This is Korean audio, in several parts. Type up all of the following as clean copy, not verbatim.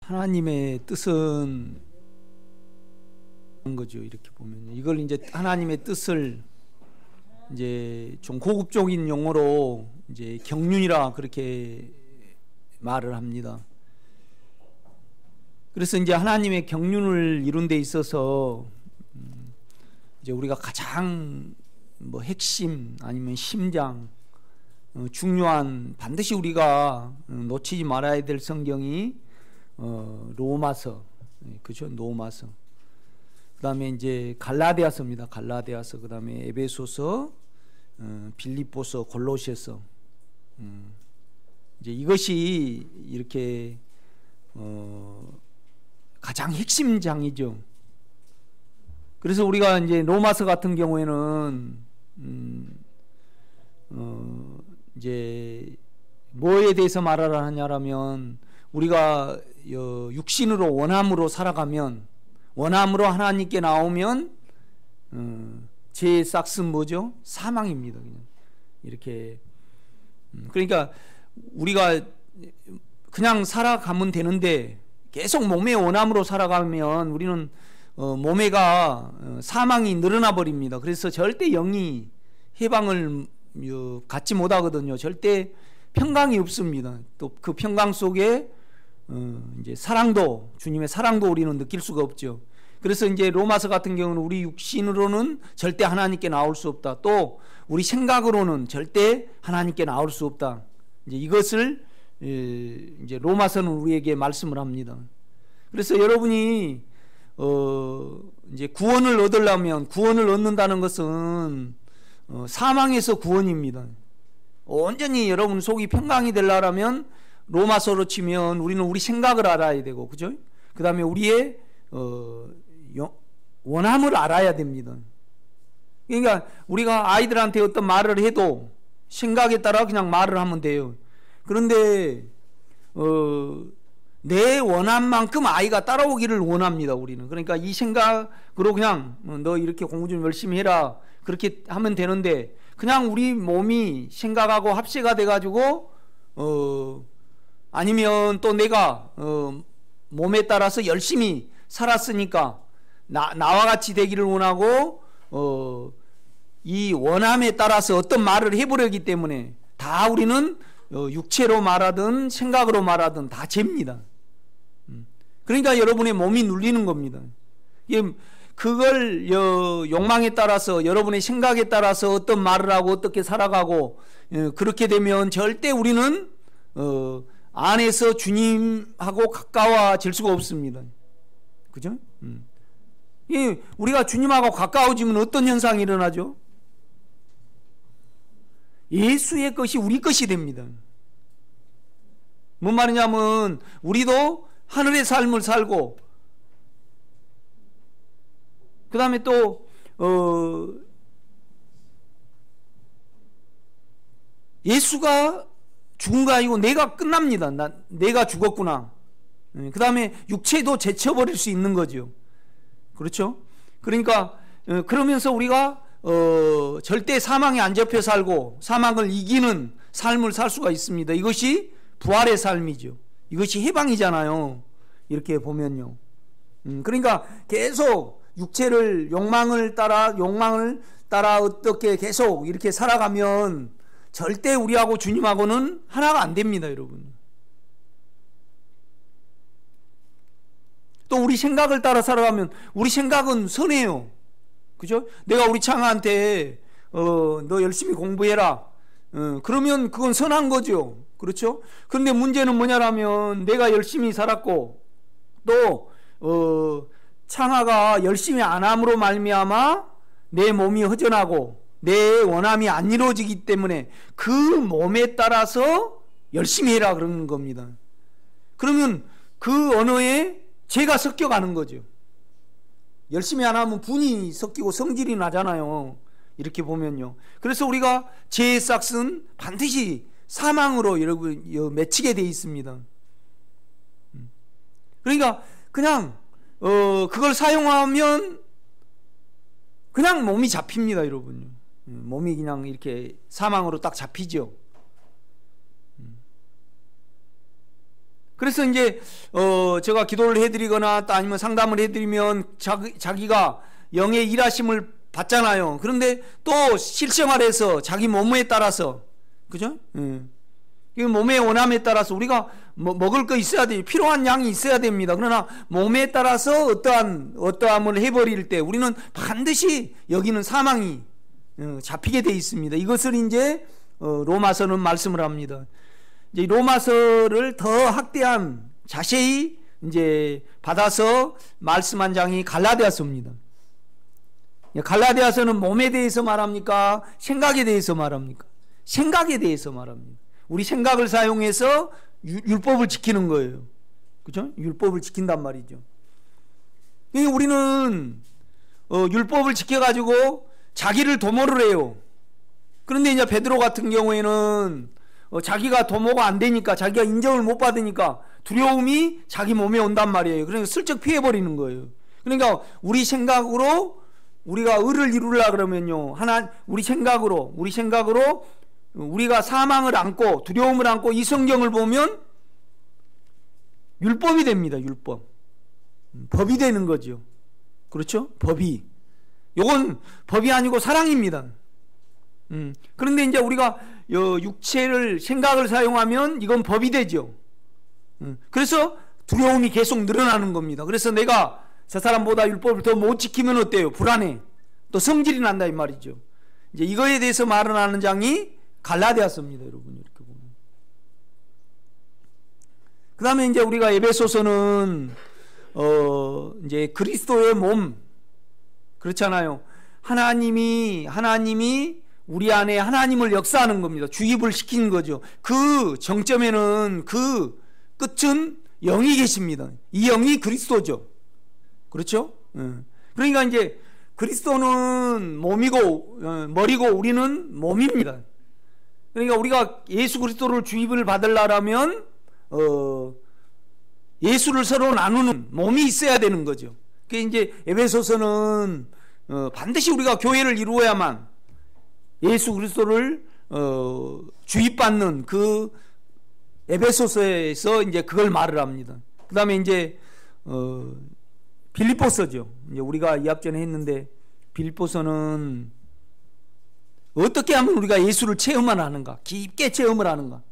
하나님의 뜻은 거죠. 이렇게 보면 이걸 이제 하나님의 뜻을 이제 좀 고급적인 용어로 이제 경륜이라 그렇게 말을 합니다. 그래서 이제 하나님의 경륜을 이룬 데 있어서 이제 우리가 가장 뭐 핵심 아니면 심장 중요한 반드시 우리가 놓치지 말아야 될 성경이 로마서, 그죠? 로마서. 그다음에 이제 갈라디아서입니다. 갈라디아서. 그다음에 에베소서, 빌립보서, 골로새서. 이제 이것이 이렇게 가장 핵심 장이죠. 그래서 우리가 이제 로마서 같은 경우에는 이제 뭐에 대해서 말하라 하냐라면 우리가 육신으로 원함으로 살아가면 원함으로 하나님께 나오면 죄의 싹은 뭐죠? 사망입니다. 그냥 이렇게 그러니까 우리가 그냥 살아가면 되는데 계속 몸의 원함으로 살아가면 우리는 몸에가 사망이 늘어나 버립니다. 그래서 절대 영이 해방을 갖지 못하거든요. 절대 평강이 없습니다. 또 그 평강 속에 이제 사랑도, 주님의 사랑도 우리는 느낄 수가 없죠. 그래서 이제 로마서 같은 경우는 우리 육신으로는 절대 하나님께 나올 수 없다. 또 우리 생각으로는 절대 하나님께 나올 수 없다. 이제 이것을 이제 로마서는 우리에게 말씀을 합니다. 그래서 여러분이 이제 구원을 얻으려면 구원을 얻는다는 것은 사망에서 구원입니다. 온전히 여러분 속이 평강이 되려면 로마서로 치면 우리는 우리 생각을 알아야 되고, 그죠? 그 다음에 우리의 원함을 알아야 됩니다. 그러니까 우리가 아이들한테 어떤 말을 해도 생각에 따라 그냥 말을 하면 돼요. 그런데 내 원함만큼 아이가 따라오기를 원합니다. 우리는. 그러니까 이 생각으로 그냥 너 이렇게 공부 좀 열심히 해라 그렇게 하면 되는데 그냥 우리 몸이 생각하고 합세가 돼가지고 아니면 또 내가 몸에 따라서 열심히 살았으니까 나와 같이 되기를 원하고 이 원함에 따라서 어떤 말을 해보려기 때문에 다 우리는 육체로 말하든 생각으로 말하든 다 죄입니다. 그러니까 여러분의 몸이 눌리는 겁니다. 그걸 욕망에 따라서 여러분의 생각에 따라서 어떤 말을 하고 어떻게 살아가고 그렇게 되면 절대 우리는 안에서 주님하고 가까워질 수가 없습니다. 그죠? 우리가 주님하고 가까워지면 어떤 현상이 일어나죠? 예수의 것이 우리 것이 됩니다. 뭔 말이냐면 우리도 하늘의 삶을 살고 그 다음에 또 예수가 죽은 거 아니고 내가 끝납니다. 내가 죽었구나. 그 다음에 육체도 제쳐버릴 수 있는 거죠. 그렇죠? 그러니까 그러면서 우리가 절대 사망에 안 잡혀 살고 사망을 이기는 삶을 살 수가 있습니다. 이것이 부활의 삶이죠. 이것이 해방이잖아요. 이렇게 보면요. 그러니까 계속 육체를 욕망을 따라 어떻게 계속 이렇게 살아가면 절대 우리하고 주님하고는 하나가 안 됩니다, 여러분. 또 우리 생각을 따라 살아가면 우리 생각은 선해요. 그죠? 내가 우리 창아한테 너 열심히 공부해라. 그러면 그건 선한 거죠. 그렇죠? 그런데 문제는 뭐냐라면 내가 열심히 살았고 또 창아가 열심히 안 함으로 말미암아 내 몸이 허전하고 내 원함이 안 이루어지기 때문에 그 몸에 따라서 열심히 해라 그러는 겁니다. 그러면 그 언어에 죄가 섞여가는 거죠. 열심히 안 하면 분이 섞이고 성질이 나잖아요. 이렇게 보면요. 그래서 우리가 죄의 싹은 반드시 사망으로 여러분 맺히게 돼 있습니다. 그러니까 그냥 그걸 사용하면 그냥 몸이 잡힙니다, 여러분. 몸이 그냥 이렇게 사망으로 딱 잡히죠. 그래서 이제 제가 기도를 해드리거나 또 아니면 상담을 해드리면 자기가 영의 일하심을 받잖아요. 그런데 또 실생활에서 자기 몸에 따라서, 그죠? 몸의 원함에 따라서 우리가 먹을 거 있어야 돼. 필요한 양이 있어야 됩니다. 그러나 몸에 따라서 어떠함을 해버릴 때 우리는 반드시 여기는 사망이 잡히게 돼 있습니다. 이것을 이제 로마서는 말씀을 합니다. 이제 로마서를 더 학대한 자세히 이제 받아서 말씀한 장이 갈라디아서입니다. 갈라디아서는 몸에 대해서 말합니까? 생각에 대해서 말합니까? 생각에 대해서 말합니다. 우리 생각을 사용해서 율법을 지키는 거예요. 그죠? 율법을 지킨단 말이죠. 우리는 율법을 지켜가지고 자기를 도모를 해요. 그런데 이제 베드로 같은 경우에는 자기가 도모가 안 되니까, 자기가 인정을 못 받으니까 두려움이 자기 몸에 온단 말이에요. 그러니까 슬쩍 피해버리는 거예요. 그러니까 우리 생각으로 우리가 의를 이루려고 그러면요, 우리 생각으로 우리가 사망을 안고 두려움을 안고 이 성경을 보면 율법이 됩니다. 율법. 법이 되는 거죠. 그렇죠? 법이. 요건 법이 아니고 사랑입니다. 그런데 이제 우리가 육체를, 생각을 사용하면 이건 법이 되죠. 그래서 두려움이 계속 늘어나는 겁니다. 그래서 내가 저 사람보다 율법을 더 못 지키면 어때요? 불안해. 또 성질이 난다 이 말이죠. 이제 이거에 대해서 말을 하는 장이 갈라디아서입니다, 여러분. 이렇게 보면. 그 다음에 이제 우리가 에베소서는 이제 그리스도의 몸, 그렇잖아요. 하나님이 우리 안에 하나님을 역사하는 겁니다. 주입을 시키는 거죠. 그 정점에는, 그 끝은 영이 계십니다. 이 영이 그리스도죠. 그렇죠? 그러니까 이제 그리스도는 몸이고 머리고 우리는 몸입니다. 그러니까 우리가 예수 그리스도를 주입을 받으려면 예수를 서로 나누는 몸이 있어야 되는 거죠. 그게 이제 에베소서는 반드시 우리가 교회를 이루어야만 예수 그리스도를 주입받는 그 에베소서에서 이제 그걸 말을 합니다. 그 다음에 이제 빌립보서죠. 이제 우리가 이 앞전에 했는데 빌립보서는 어떻게 하면 우리가 예수를 체험을 하는가, 깊게 체험을 하는가.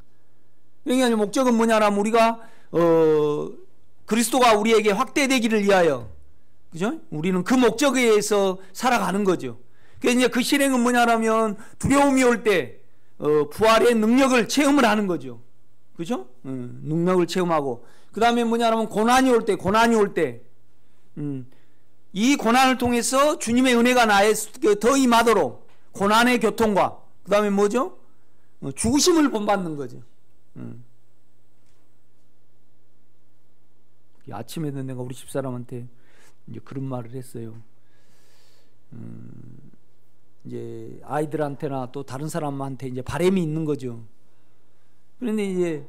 그러니까 목적은 뭐냐면 우리가 그리스도가 우리에게 확대되기를 위하여, 그죠? 우리는 그 목적에 의해서 살아가는 거죠. 그래서 이제 그 실행은 뭐냐면 두려움이 올 때 부활의 능력을 체험을 하는 거죠. 그죠? 능력을 체험하고, 그 다음에 뭐냐면 고난이 올 때 이 고난을 통해서 주님의 은혜가 나에게 더 임하도록 고난의 교통과, 그 다음에 뭐죠? 죽으심을 본받는 거죠. 아침에도 내가 우리 집사람한테 이제 그런 말을 했어요. 이제 아이들한테나 또 다른 사람한테 이제 바람이 있는 거죠. 그런데 이제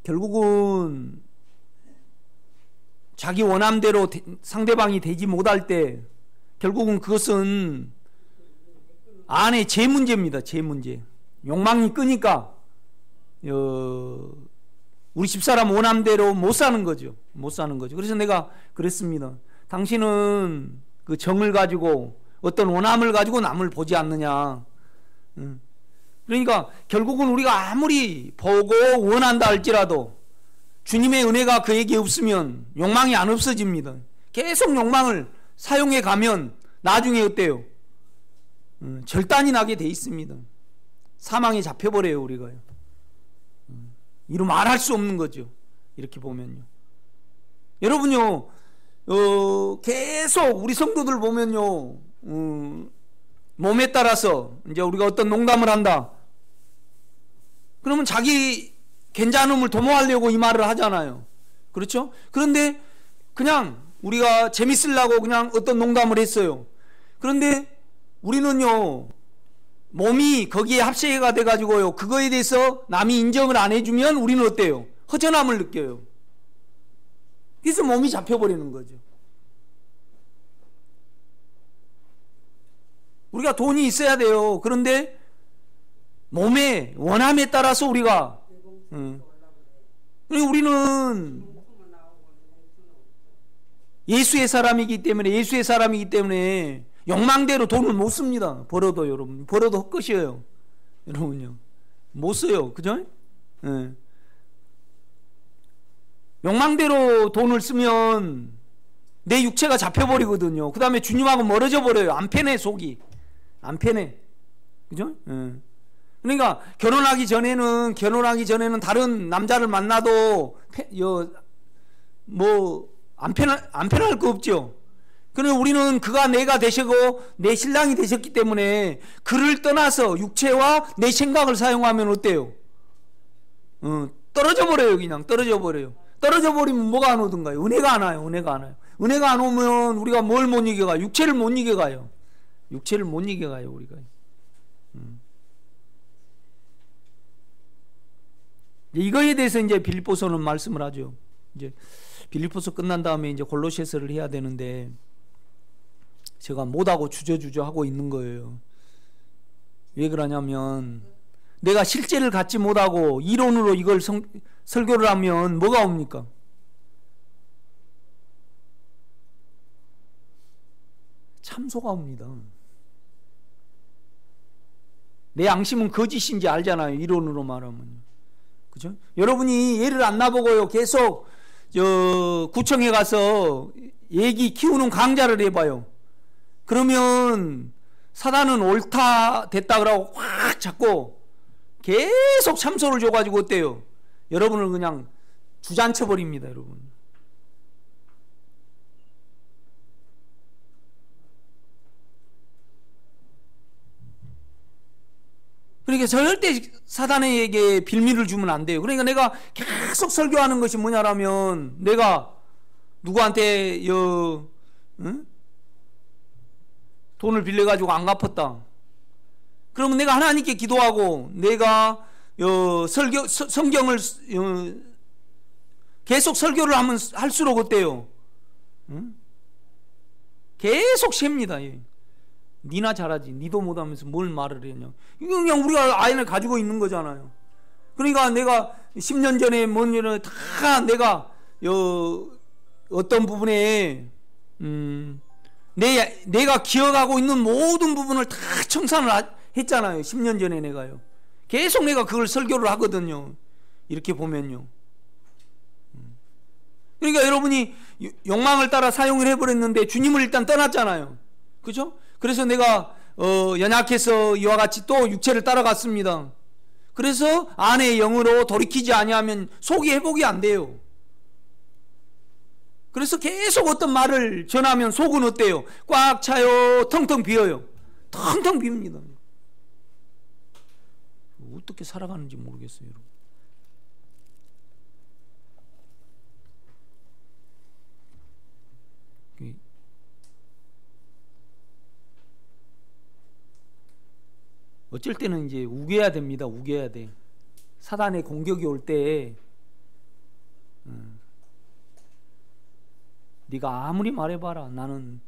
결국은 자기 원함대로 상대방이 되지 못할 때 결국은 그것은 안에 제 문제입니다. 제 문제. 욕망이 끄니까 우리 집사람 원함대로 못 사는 거죠. 못 사는 거죠. 그래서 내가 그랬습니다. 당신은 그 정을 가지고 어떤 원함을 가지고 남을 보지 않느냐. 그러니까 결국은 우리가 아무리 보고 원한다 할지라도 주님의 은혜가 그에게 없으면 욕망이 안 없어집니다. 계속 욕망을 사용해 가면 나중에 어때요? 절단이 나게 돼 있습니다. 사망에 잡혀버려요, 우리가요. 이루 말할 수 없는 거죠. 이렇게 보면요. 여러분요, 계속 우리 성도들 보면요, 몸에 따라서 이제 우리가 어떤 농담을 한다. 그러면 자기 괜찮음을 도모하려고 이 말을 하잖아요. 그렇죠? 그런데 그냥 우리가 재밌으려고 그냥 어떤 농담을 했어요. 그런데 우리는요, 몸이 거기에 합세가 돼가지고요, 그거에 대해서 남이 인정을 안 해주면 우리는 어때요? 허전함을 느껴요. 그래서 몸이 잡혀버리는 거죠. 우리가 돈이 있어야 돼요. 그런데 몸의 원함에 따라서 우리가 그러니까 우리는 예수의 사람이기 때문에 욕망대로 돈을 못 씁니다. 벌어도 여러분, 벌어도 헛것이에요. 여러분요, 못 써요. 그죠? 예. 욕망대로 돈을 쓰면 내 육체가 잡혀버리거든요. 그 다음에 주님하고 멀어져 버려요. 안 편해, 속이. 안 편해. 그죠? 예. 그러니까 결혼하기 전에는 다른 남자를 만나도 안 편할 거 없죠. 그러나 우리는 그가 내가 되시고 내 신랑이 되셨기 때문에 그를 떠나서 육체와 내 생각을 사용하면 어때요? 떨어져 버려요. 그냥 떨어져 버려요. 떨어져 버리면 뭐가 안 오던가요? 은혜가 안 와요. 은혜가 안 오면 우리가 뭘 못 이겨가요? 육체를 못 이겨가요. 우리가. 이거에 대해서 이제 빌립보서는 말씀을 하죠. 이제 빌립보서 끝난 다음에 이제 골로새서를 해야 되는데 제가 못하고 주저주저 하고 있는 거예요. 왜 그러냐면 내가 실제를 갖지 못하고 이론으로 이걸 설교를 하면 뭐가 옵니까? 참소가 옵니다. 내 양심은 거짓인지 알잖아요. 이론으로 말하면. 그죠? 여러분이 예를 안 나보고요. 계속 구청에 가서 얘기 키우는 강좌를 해봐요. 그러면 사단은 옳다 됐다 그러고 확 잡고 계속 참소를 줘가지고 어때요? 여러분을 그냥 주저앉혀 버립니다. 여러분. 그러니까 절대 사단에게 빌미를 주면 안 돼요. 그러니까 내가 계속 설교하는 것이 뭐냐라면 내가 누구한테 돈을 빌려가지고 안 갚았다. 그러면 내가 하나님께 기도하고 내가 성경을 계속 설교를 하면 할수록 어때요? 계속 셉니다. 니나 잘하지. 니도 못하면서 뭘 말을 했냐. 이거 그냥 우리가 아이를 가지고 있는 거잖아요. 그러니까 내가 10년 전에 뭔 일을 다 내가 어떤 부분에 내가 기억하고 있는 모든 부분을 다 청산을 했잖아요. 10년 전에 내가요. 계속 내가 그걸 설교를 하거든요. 이렇게 보면요. 그러니까 여러분이 욕망을 따라 사용을 해버렸는데 주님을 일단 떠났잖아요. 그죠? 그래서 내가 연약해서 이와 같이 또 육체를 따라갔습니다. 그래서 안의 영으로 돌이키지 아니하면 속이 회복이 안 돼요. 그래서 계속 어떤 말을 전하면 속은 어때요? 꽉 차요. 텅텅 비어요. 텅텅 빕니다. 어떻게 살아가는지 모르겠어요, 여러분. 어쩔 때는 이제 우겨야 됩니다. 우겨야 돼. 사단의 공격이 올 때 네가 아무리 말해봐라. 나는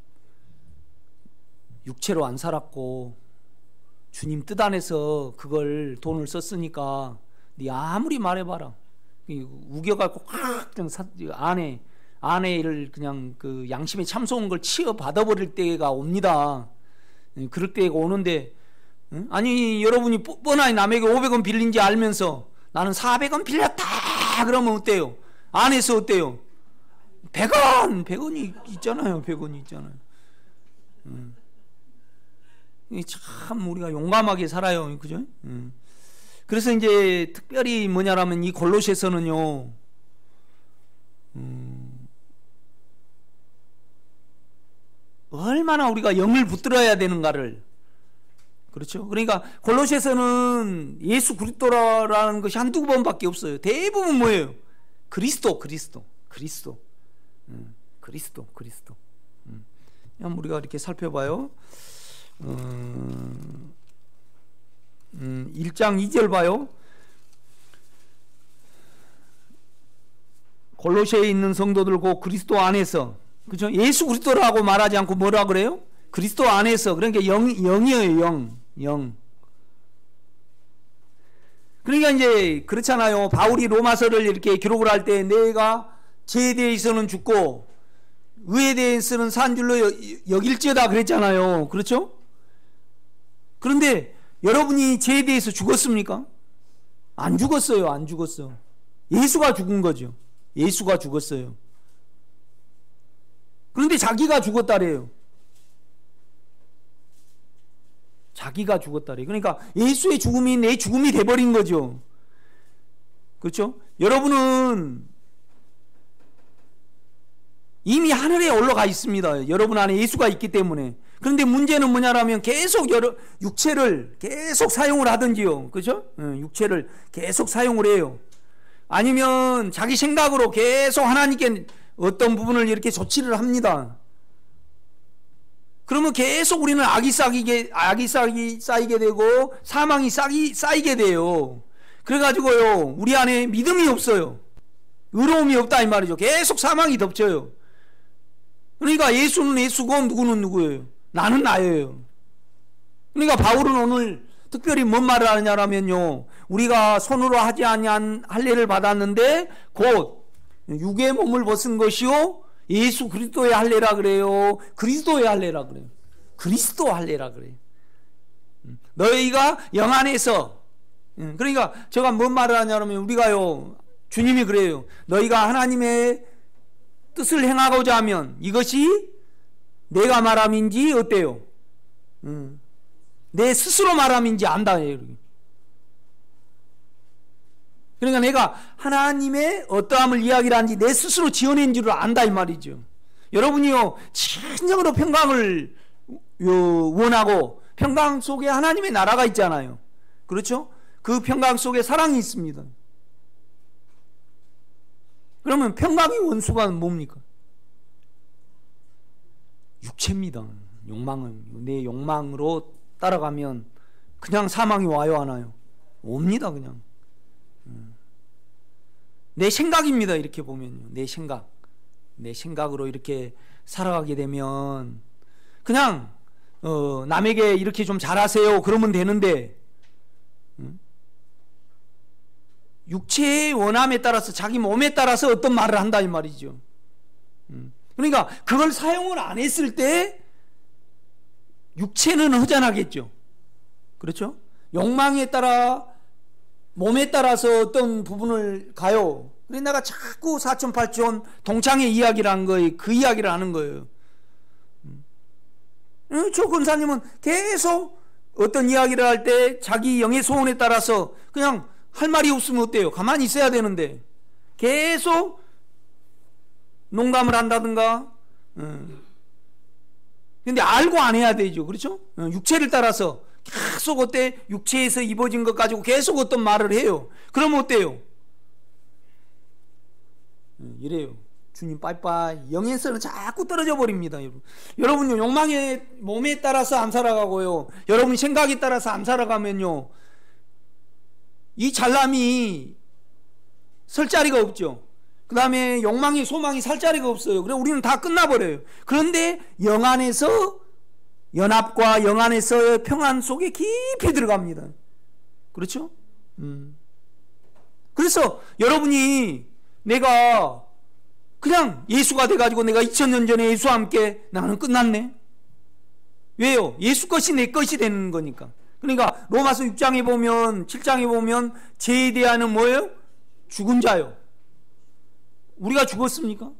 육체로 안 살았고 주님 뜻 안에서 그걸 돈을 썼으니까 네 아무리 말해봐라. 우겨갖고 확 아내를 그냥 그 양심에 참소한 걸 치어 받아버릴 때가 옵니다. 그럴 때가 오는데 아니 여러분이 뻔하게 남에게 500원 빌린지 알면서 나는 400원 빌렸다 그러면 어때요? 안에서 어때요? 100원이 있잖아요. 100원이 있잖아요. 참 우리가 용감하게 살아요. 그죠? 그래서 이제 특별히 뭐냐라면 이 골로새서는요. 얼마나 우리가 영을 붙들어야 되는가를, 그렇죠? 그러니까 골로새서는 예수 그리스도라는 것이 한두 번밖에 없어요. 대부분 뭐예요? 그리스도. 한번 우리가 이렇게 살펴봐요. 1장 2절 봐요. 골로새에 있는 성도들 곧 그리스도 안에서, 그렇죠? 예수 그리스도라고 말하지 않고 뭐라 그래요? 그리스도 안에서. 그러니까 영이에요. 영. 그러니까 이제 그렇잖아요. 바울이 로마서를 이렇게 기록을 할 때 내가 죄에 대해서는 죽고 의에 대해서는 산 줄로 여길지어다 그랬잖아요. 그렇죠? 그런데 여러분이 죄에 대해서 죽었습니까? 안 죽었어요. 안 죽었어. 예수가 죽은 거죠. 예수가 죽었어요. 그런데 자기가 죽었다래요. 자기가 죽었다래요. 그러니까 예수의 죽음이 내 죽음이 돼버린 거죠. 그렇죠? 여러분은 이미 하늘에 올라가 있습니다. 여러분 안에 예수가 있기 때문에. 그런데 문제는 뭐냐라면 계속 육체를 계속 사용을 하든지요. 그죠? 육체를 계속 사용을 해요. 아니면 자기 생각으로 계속 하나님께 어떤 부분을 이렇게 조치를 합니다. 그러면 계속 우리는 악이 쌓이게 되고 사망이 쌓이게 돼요. 그래가지고요, 우리 안에 믿음이 없어요. 의로움이 없다 이 말이죠. 계속 사망이 덮쳐요. 그러니까 예수는 예수고 누구는 누구예요? 나는 나예요. 그러니까 바울은 오늘 특별히 뭔 말을 하냐면요, 우리가 손으로 하지 아니한 할례를 받았는데 곧 육의 몸을 벗은 것이요 예수 그리스도의 할례라 그래요. 그리스도의 할례라 그래요. 그리스도 할례라 그래요. 너희가 영 안에서, 그러니까 제가 뭔 말을 하냐면 우리가요, 주님이 그래요. 너희가 하나님의 뜻을 행하고자 하면 이것이 내가 말함인지 어때요? 내 스스로 말함인지 안다. 그러니까 내가 하나님의 어떠함을 이야기를 하는지 내 스스로 지어낸 줄을 안다 이 말이죠. 여러분이요, 진정으로 평강을 원하고 평강 속에 하나님의 나라가 있잖아요. 그렇죠? 그 평강 속에 사랑이 있습니다. 그러면 평강의 원수가 뭡니까? 육체입니다. 욕망은. 내 욕망으로 따라가면 그냥 사망이 와요, 안 와요? 옵니다, 그냥. 내 생각입니다, 이렇게 보면요. 내 생각으로 이렇게 살아가게 되면 그냥 남에게 이렇게 좀 잘하세요 그러면 되는데, 육체의 원함에 따라서 자기 몸에 따라서 어떤 말을 한다 이 말이죠. 그러니까 그걸 사용을 안 했을 때 육체는 허전하겠죠. 그렇죠? 욕망에 따라 몸에 따라서 어떤 부분을 가요. 그래서 내가 자꾸 사천팔천 동창의 이야기를 한 거예요. 그 이야기를 하는 거예요. 저 권사님은 계속 어떤 이야기를 할 때 자기 영의 소원에 따라서 그냥 할 말이 없으면 어때요? 가만히 있어야 되는데 계속 농담을 한다든가. 근데 알고 안 해야 되죠. 그렇죠? 육체를 따라서 계속 어때? 육체에서 입어진 것 가지고 계속 어떤 말을 해요. 그러면 어때요? 이래요. 주님 빠이빠이. 영에서는 자꾸 떨어져 버립니다. 여러분 욕망의 몸에 따라서 안 살아가고요, 여러분 생각에 따라서 안 살아가면요, 이 잘남이 설 자리가 없죠. 그 다음에 욕망의 소망이 살 자리가 없어요. 그래서 우리는 다 끝나버려요. 그런데 영 안에서 연합과 영 안에서의 평안 속에 깊이 들어갑니다. 그렇죠? 그래서 여러분이 내가 그냥 예수가 돼가지고 내가 2000년 전에 예수와 함께 나는 끝났네. 왜요? 예수 것이 내 것이 되는 거니까. 그러니까 로마서 6장에 보면 7장에 보면 죄에 대하는 뭐예요? 죽은 자요. 우리가 죽었습니까?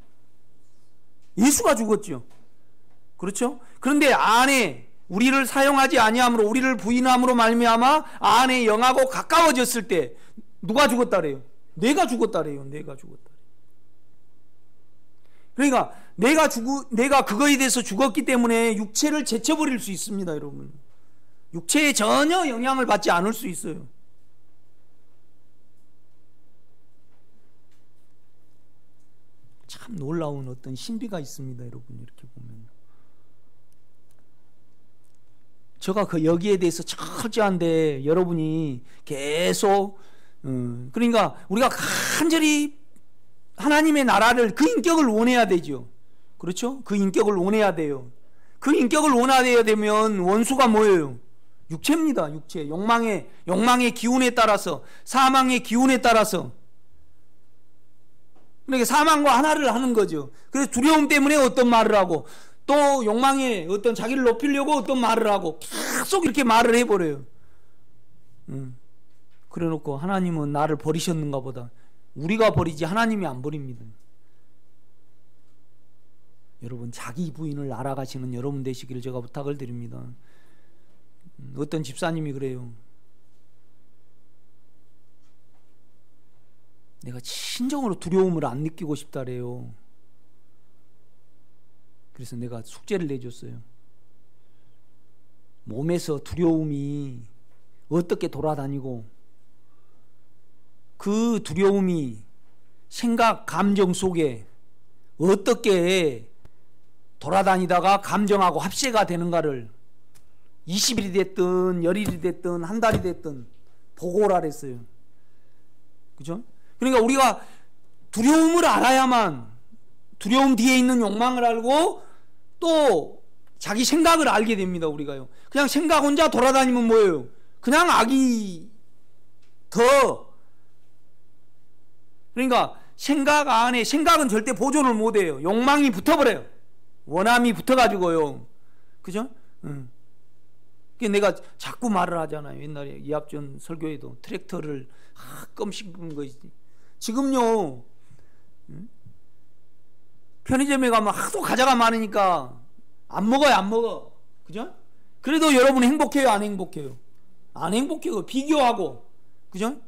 예수가 죽었죠. 그렇죠? 그런데 안에 우리를 사용하지 아니함으로, 우리를 부인함으로 말미암아 안에 영하고 가까워졌을 때 누가 죽었다래요? 내가 죽었다래요. 내가 죽었다. 그러니까 내가 그거에 대해서 죽었기 때문에 육체를 제쳐버릴 수 있습니다, 여러분. 육체에 전혀 영향을 받지 않을 수 있어요. 참 놀라운 어떤 신비가 있습니다, 여러분. 이렇게 보면 제가 여기에 대해서 철저한데 여러분이 계속 그러니까 우리가 간절히 하나님의 나라를, 그 인격을 원해야 되죠. 그렇죠? 그 인격을 원해야 돼요. 그 인격을 원해야 되면 원수가 뭐예요? 육체입니다. 육체. 욕망의 기운에 따라서, 사망의 기운에 따라서. 그러니까 사망과 하나를 하는 거죠. 그래서 두려움 때문에 어떤 말을 하고, 또 욕망에 어떤 자기를 높이려고 어떤 말을 하고, 계속 이렇게 말을 해버려요. 그래 놓고 하나님은 나를 버리셨는가 보다. 우리가 버리지 하나님이 안 버립니다. 여러분, 자기 부인을 알아가시는 여러분 되시기를 제가 부탁을 드립니다. 어떤 집사님이 그래요. 내가 진정으로 두려움을 안 느끼고 싶다래요. 그래서 내가 숙제를 내줬어요. 몸에서 두려움이 어떻게 돌아다니고, 그 두려움이 생각, 감정 속에 어떻게 돌아다니다가 감정하고 합세가 되는가를 20일이 됐든 열일이 됐든 한 달이 됐든 보고 오라 그랬어요. 그죠? 그러니까 우리가 두려움을 알아야만, 두려움 뒤에 있는 욕망을 알고 또 자기 생각을 알게 됩니다. 우리가요. 그냥 생각 혼자 돌아다니면 뭐예요? 그냥 악이 더. 그러니까 생각 안에, 생각은 절대 보존을 못해요. 욕망이 붙어버려요. 원함이 붙어가지고요. 그죠? 내가 자꾸 말을 하잖아요. 옛날에 이합전 설교에도 트랙터를 가끔 씹는 거 있지. 지금요, 편의점에 가면 하도 과자가 많으니까 안 먹어요, 안 먹어. 그죠? 그래도 여러분 행복해요, 안 행복해요? 안 행복해요. 비교하고. 그죠?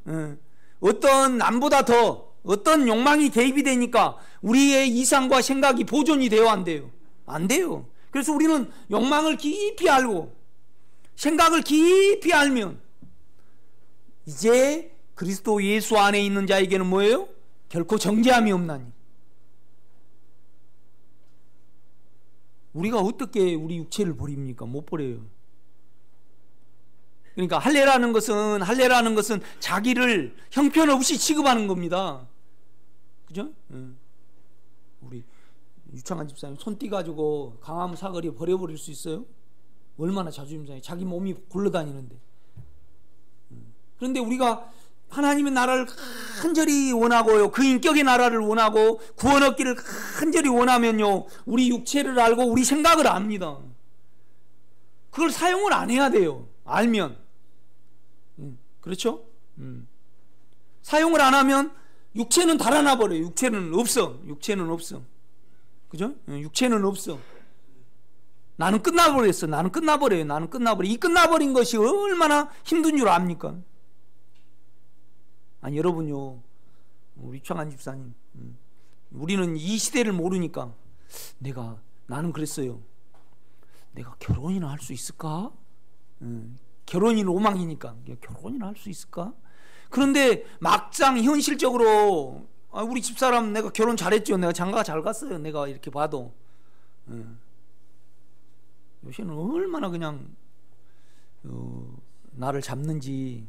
어떤 남보다 더 어떤 욕망이 개입이 되니까 우리의 이상과 생각이 보존이 돼요, 안 돼요? 안 돼요. 그래서 우리는 욕망을 깊이 알고 생각을 깊이 알면 이제 그리스도 예수 안에 있는 자에게는 뭐예요? 결코 정죄함이 없나니. 우리가 어떻게 우리 육체를 버립니까? 못 버려요. 그러니까 할례라는 것은 자기를 형편없이 취급하는 겁니다. 그죠? 우리 유창한 집사님 손 띄가지고 강화문 사거리에 버려버릴 수 있어요? 얼마나 자존심 상해. 자기 몸이 굴러다니는데. 그런데 우리가 하나님의 나라를 간절히 원하고요, 그 인격의 나라를 원하고 구원 얻기를 간절히 원하면요, 우리 육체를 알고 우리 생각을 압니다. 그걸 사용을 안 해야 돼요. 알면. 그렇죠? 사용을 안 하면 육체는 달아나 버려요. 육체는 없어. 그죠? 육체는 없어. 나는 끝나버렸어. 나는 끝나버려요. 이 끝나버린 것이 얼마나 힘든 줄 압니까? 아니, 여러분요, 우리 유창한 집사님, 우리는 이 시대를 모르니까 나는 그랬어요. 내가 결혼이나 할 수 있을까? 결혼이 로망이니까 결혼이나 할 수 있을까? 그런데 막상 현실적으로 우리 집사람 내가 결혼 잘했죠. 내가 장가 잘 갔어요. 내가 이렇게 봐도. 요새는 얼마나 그냥 나를 잡는지.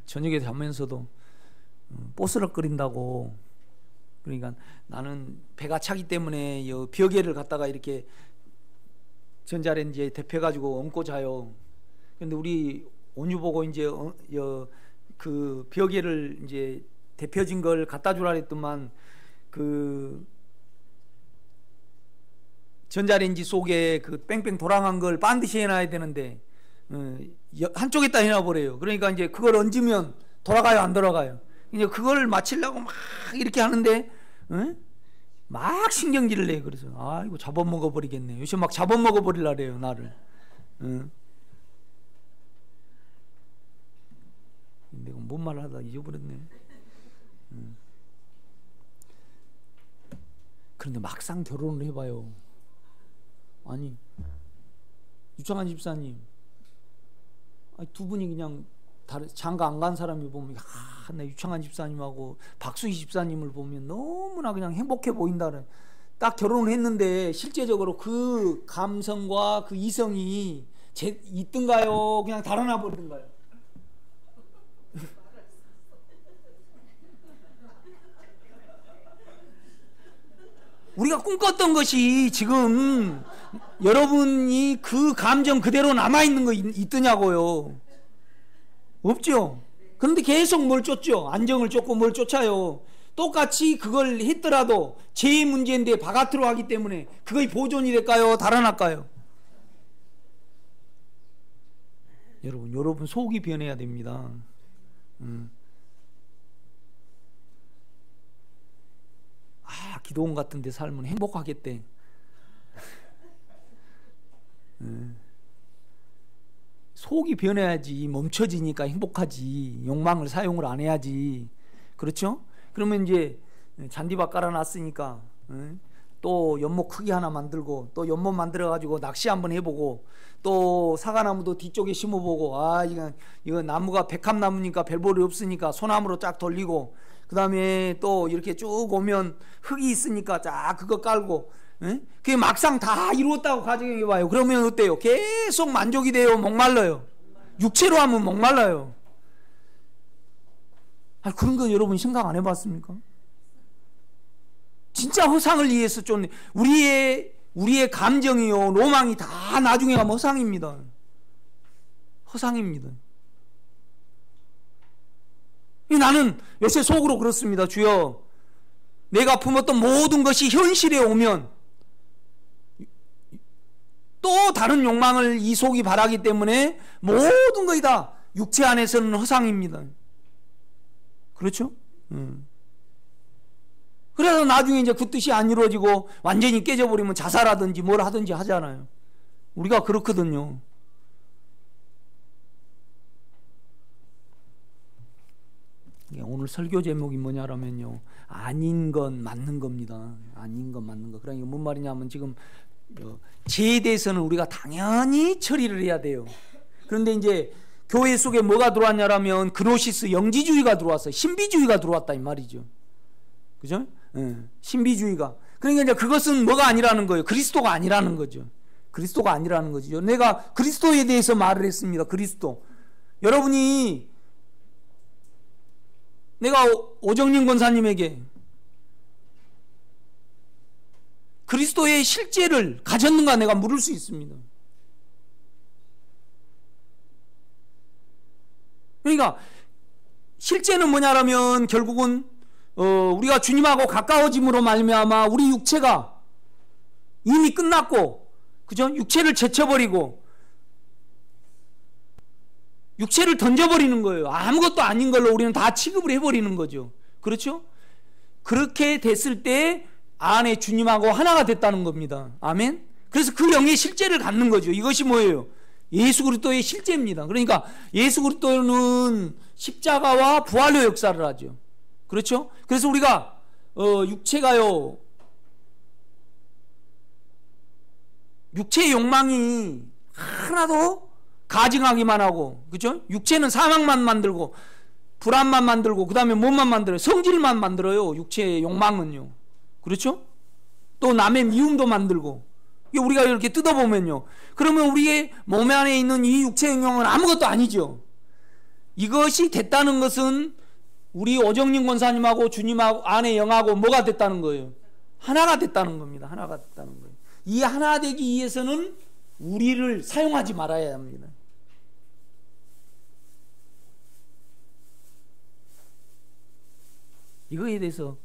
저녁에 자면서도 뽀스럭거린다고. 그러니까 나는 배가 차기 때문에 벽에를 갖다가 이렇게 전자레인지에 데펴가지고 얹고 자요. 근데 우리 온유 보고 이제 그 벽에를 이제 데펴진 걸 갖다 주라 했더만 그 전자레인지 속에 그 뺑뺑 돌아간 걸 반드시 해놔야 되는데 한쪽에다 해놔버려요. 그러니까 이제 그걸 얹으면 돌아가요, 안 돌아가요? 이제 그걸 맞추려고 막 이렇게 하는데 막 신경질을 내요. 그래서 이거 잡아먹어버리겠네. 요새 막 잡아먹어버리려 그래요, 나를. 내가 뭔 말을 하다 잊어버렸네. 그런데 막상 결혼을 해봐요. 아니, 유창한 집사님, 두 분이 그냥 장가 안 간 사람이 보면 나 유창한 집사님하고 박수희 집사님을 보면 너무나 그냥 행복해 보인다는. 딱 결혼을 했는데 실제적으로 그 감성과 그 이성이 있든가요? 그냥 달아나 버리든가요? 우리가 꿈꿨던 것이 지금 여러분이 그 감정 그대로 남아있는 거 있더냐고요. 없죠. 그런데 계속 뭘 쫓죠. 안정을 쫓고 뭘 쫓아요. 똑같이 그걸 했더라도 제 문제인데 바깥으로 하기 때문에 그거의 보존이 될까요? 달아날까요? 여러분 속이 변해야 됩니다. 기도원 같은 데 살면 행복하겠대. 속이 변해야지 멈춰지니까 행복하지. 욕망을 사용을 안 해야지. 그렇죠? 그러면 이제 잔디밭 깔아놨으니까 또 연못 크기 하나 만들고 또 연못 만들어 가지고 낚시 한번 해보고 또 사과나무도 뒤쪽에 심어보고 이거 나무가 백합나무니까 별볼이 없으니까 소나무로 쫙 돌리고 그 다음에 또 이렇게 쭉 오면 흙이 있으니까 쫙 그거 깔고 그게 막상 다 이루었다고 가정해봐요. 그러면 어때요? 계속 만족이 돼요? 목말라요? 육체로 하면 목말라요. 그런 건 여러분 생각 안 해봤습니까? 진짜 허상을 위해서 쫓는 우리의 감정이요 로망이 다 나중에 가면 허상입니다. 허상입니다. 나는 요새 속으로 그렇습니다. 주여, 내가 품었던 모든 것이 현실에 오면 또 다른 욕망을 이 속이 바라기 때문에 모든 것이 다 육체 안에서는 허상입니다. 그렇죠? 그래서 나중에 이제 그 뜻이 안 이루어지고 완전히 깨져버리면 자살하든지 뭘 하든지 하잖아요. 우리가 그렇거든요. 오늘 설교 제목이 뭐냐면요, 아닌 건 맞는 겁니다. 아닌 건 맞는 거. 그러니까 뭔 말이냐면 지금 죄에 대해서는 우리가 당연히 처리를 해야 돼요. 그런데 이제 교회 속에 뭐가 들어왔냐라면 그노시스 영지주의가 들어왔어요. 신비주의가 들어왔다 이 말이죠. 그죠? 신비주의가. 그러니까 이제 그것은 뭐가 아니라는 거예요. 그리스도가 아니라는 거죠. 그리스도가 아니라는 거죠. 내가 그리스도에 대해서 말을 했습니다. 그리스도. 여러분이 내가 오정림 권사님에게 그리스도의 실제를 가졌는가 내가 물을 수 있습니다. 그러니까 실제는 뭐냐라면 결국은 우리가 주님하고 가까워짐으로 말미암아 우리 육체가 이미 끝났고, 그죠? 육체를 제쳐버리고 육체를 던져버리는 거예요. 아무것도 아닌 걸로 우리는 다 취급을 해버리는 거죠. 그렇죠? 그렇게 됐을 때 안에 주님하고 하나가 됐다는 겁니다. 아멘? 그래서 그 영의 실제를 갖는 거죠. 이것이 뭐예요? 예수 그리스도의 실제입니다. 그러니까 예수 그리스도는 십자가와 부활의 역사를 하죠. 그렇죠? 그래서 우리가 육체가요, 육체의 욕망이 하나도 가증하기만 하고, 그렇죠? 육체는 사망만 만들고 불안만 만들고 그 다음에 뭐만 만들어요? 성질만 만들어요. 육체의 욕망은요. 그렇죠? 또 남의 미움도 만들고. 우리가 이렇게 뜯어보면요, 그러면 우리의 몸 안에 있는 이 육체의 욕망은 아무것도 아니죠. 이것이 됐다는 것은 우리 오정림 권사님하고 주님하고 안에 영하고 뭐가 됐다는 거예요? 하나가 됐다는 겁니다. 하나가 됐다는 거예요. 이 하나 되기 위해서는 우리를 사용하지 말아야 합니다. 이거에 대해서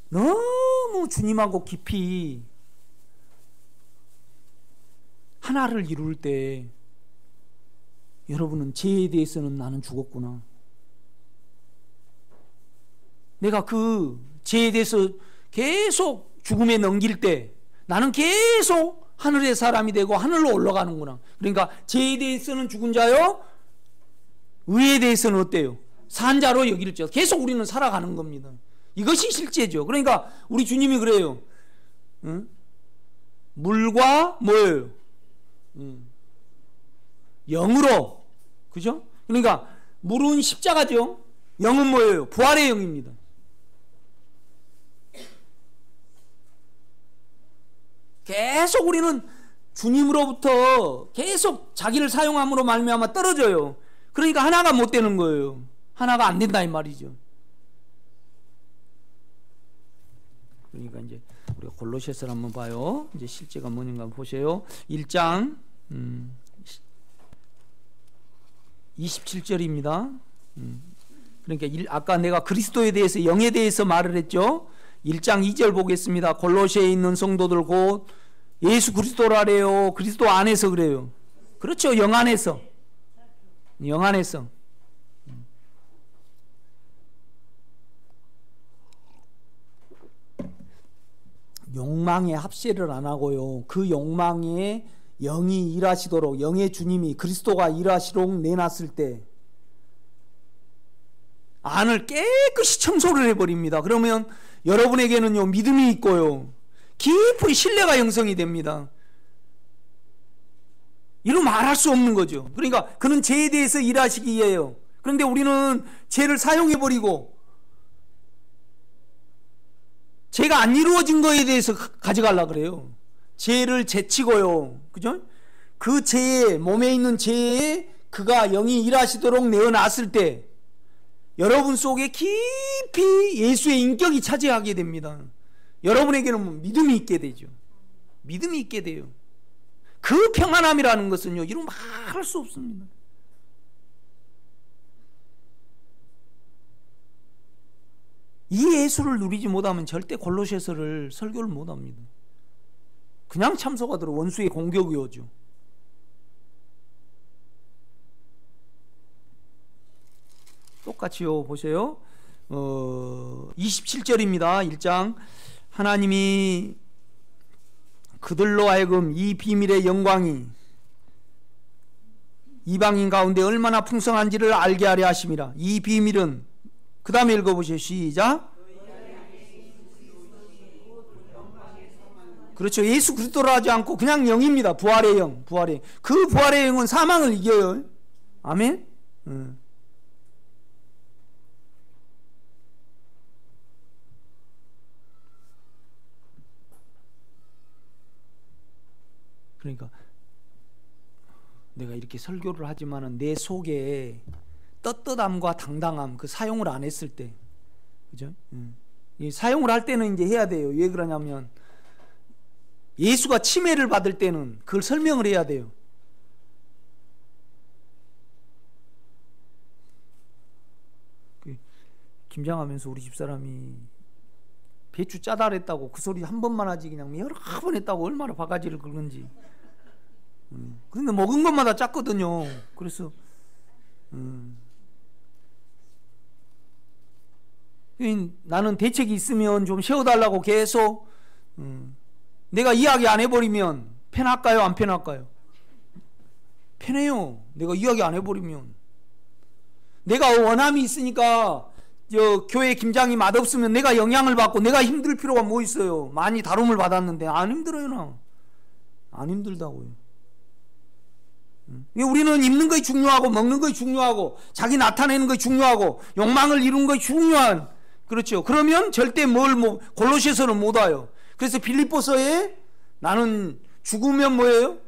너무 주님하고 깊이 하나를 이룰 때 여러분은 죄에 대해서는 나는 죽었구나. 내가 그 죄에 대해서 계속 죽음에 넘길 때 나는 계속 하늘의 사람이 되고 하늘로 올라가는구나. 그러니까 죄에 대해서는 죽은 자요, 의에 대해서는 어때요? 산 자로 여기를 죠. 계속 우리는 살아가는 겁니다. 이것이 실제죠. 그러니까 우리 주님이 그래요. 응? 물과 뭐예요? 영으로. 그죠? 그러니까 물은 십자가죠. 영은 뭐예요? 부활의 영입니다. 계속 우리는 주님으로부터 계속 자기를 사용함으로 말미암아 떨어져요. 그러니까 하나가 못 되는 거예요. 하나가 안 된다 이 말이죠. 그러니까 이제 우리가 골로새서를 한번 봐요. 이제 실제가 뭐인가 보세요. 1장 27절입니다. 그러니까 아까 내가 그리스도에 대해서 영에 대해서 말을 했죠. 1장 2절 보겠습니다. 골로새에 있는 성도들 곧 예수 그리스도라래요. 그리스도 안에서 그래요. 그렇죠. 영 안에서. 영 안에서. 욕망에 합세를 안 하고요. 그 욕망에 영이 일하시도록, 영의 주님이 그리스도가 일하시도록 내놨을 때 안을 깨끗이 청소를 해버립니다. 그러면 여러분에게는요, 믿음이 있고요, 깊은 신뢰가 형성이 됩니다. 이루 말할 수 없는 거죠. 그러니까 그는 죄에 대해서 일하시기에요. 그런데 우리는 죄를 사용해버리고 죄가 안 이루어진 거에 대해서 가져가려고 그래요. 죄를 제치고요. 그죠? 그 죄에, 몸에 있는 죄에 그가 영이 일하시도록 내어놨을 때 여러분 속에 깊이 예수의 인격이 차지하게 됩니다. 여러분에게는 믿음이 있게 되죠. 믿음이 있게 돼요. 그 평안함이라는 것은요, 이루 말할 수 없습니다. 이 예수를 누리지 못하면 절대 골로새서를 설교를 못합니다. 그냥 참석하도록 원수의 공격이 오죠. 똑같이요. 보세요. 27절입니다. 1장. 하나님이 그들로 하여금 이 비밀의 영광이 이방인 가운데 얼마나 풍성한지를 알게 하려 하심이라. 이 비밀은, 그 다음에 읽어보세요. 시작. 그렇죠. 예수 그리스도라 하지 않고 그냥 영입니다. 부활의 영. 부활의 영. 그 부활의 영은 사망을 이겨요. 아멘. 그러니까 내가 이렇게 설교를 하지만은 내 속에 떳떳함과 당당함, 그 사용을 안 했을 때, 그죠? 이 사용을 할 때는 이제 해야 돼요. 왜 그러냐면 예수가 침해를 받을 때는 그걸 설명을 해야 돼요. 김장하면서 우리 집사람이 배추 짜다 그랬다고 그 소리 한 번만 하지 그냥 여러 번 했다고 얼마나 바가지를 긁은지. 근데 먹은 것마다 짰거든요. 그래서 나는 대책이 있으면 좀 세워달라고 계속 내가 이야기 안 해버리면 편할까요? 안 편할까요? 편해요. 내가 이야기 안 해버리면. 내가 원함이 있으니까 교회 김장이 맛없으면 내가 영향을 받고 내가 힘들 필요가 뭐 있어요. 많이 다룸을 받았는데 안 힘들어요. 나. 안 힘들다고요. 우리는 입는 것이 중요하고 먹는 것이 중요하고 자기 나타내는 것이 중요하고 욕망을 이룬 것이 중요한, 그렇죠. 그러면 절대 골로새서는 못 와요. 그래서 빌립보서에 나는 죽으면 뭐예요?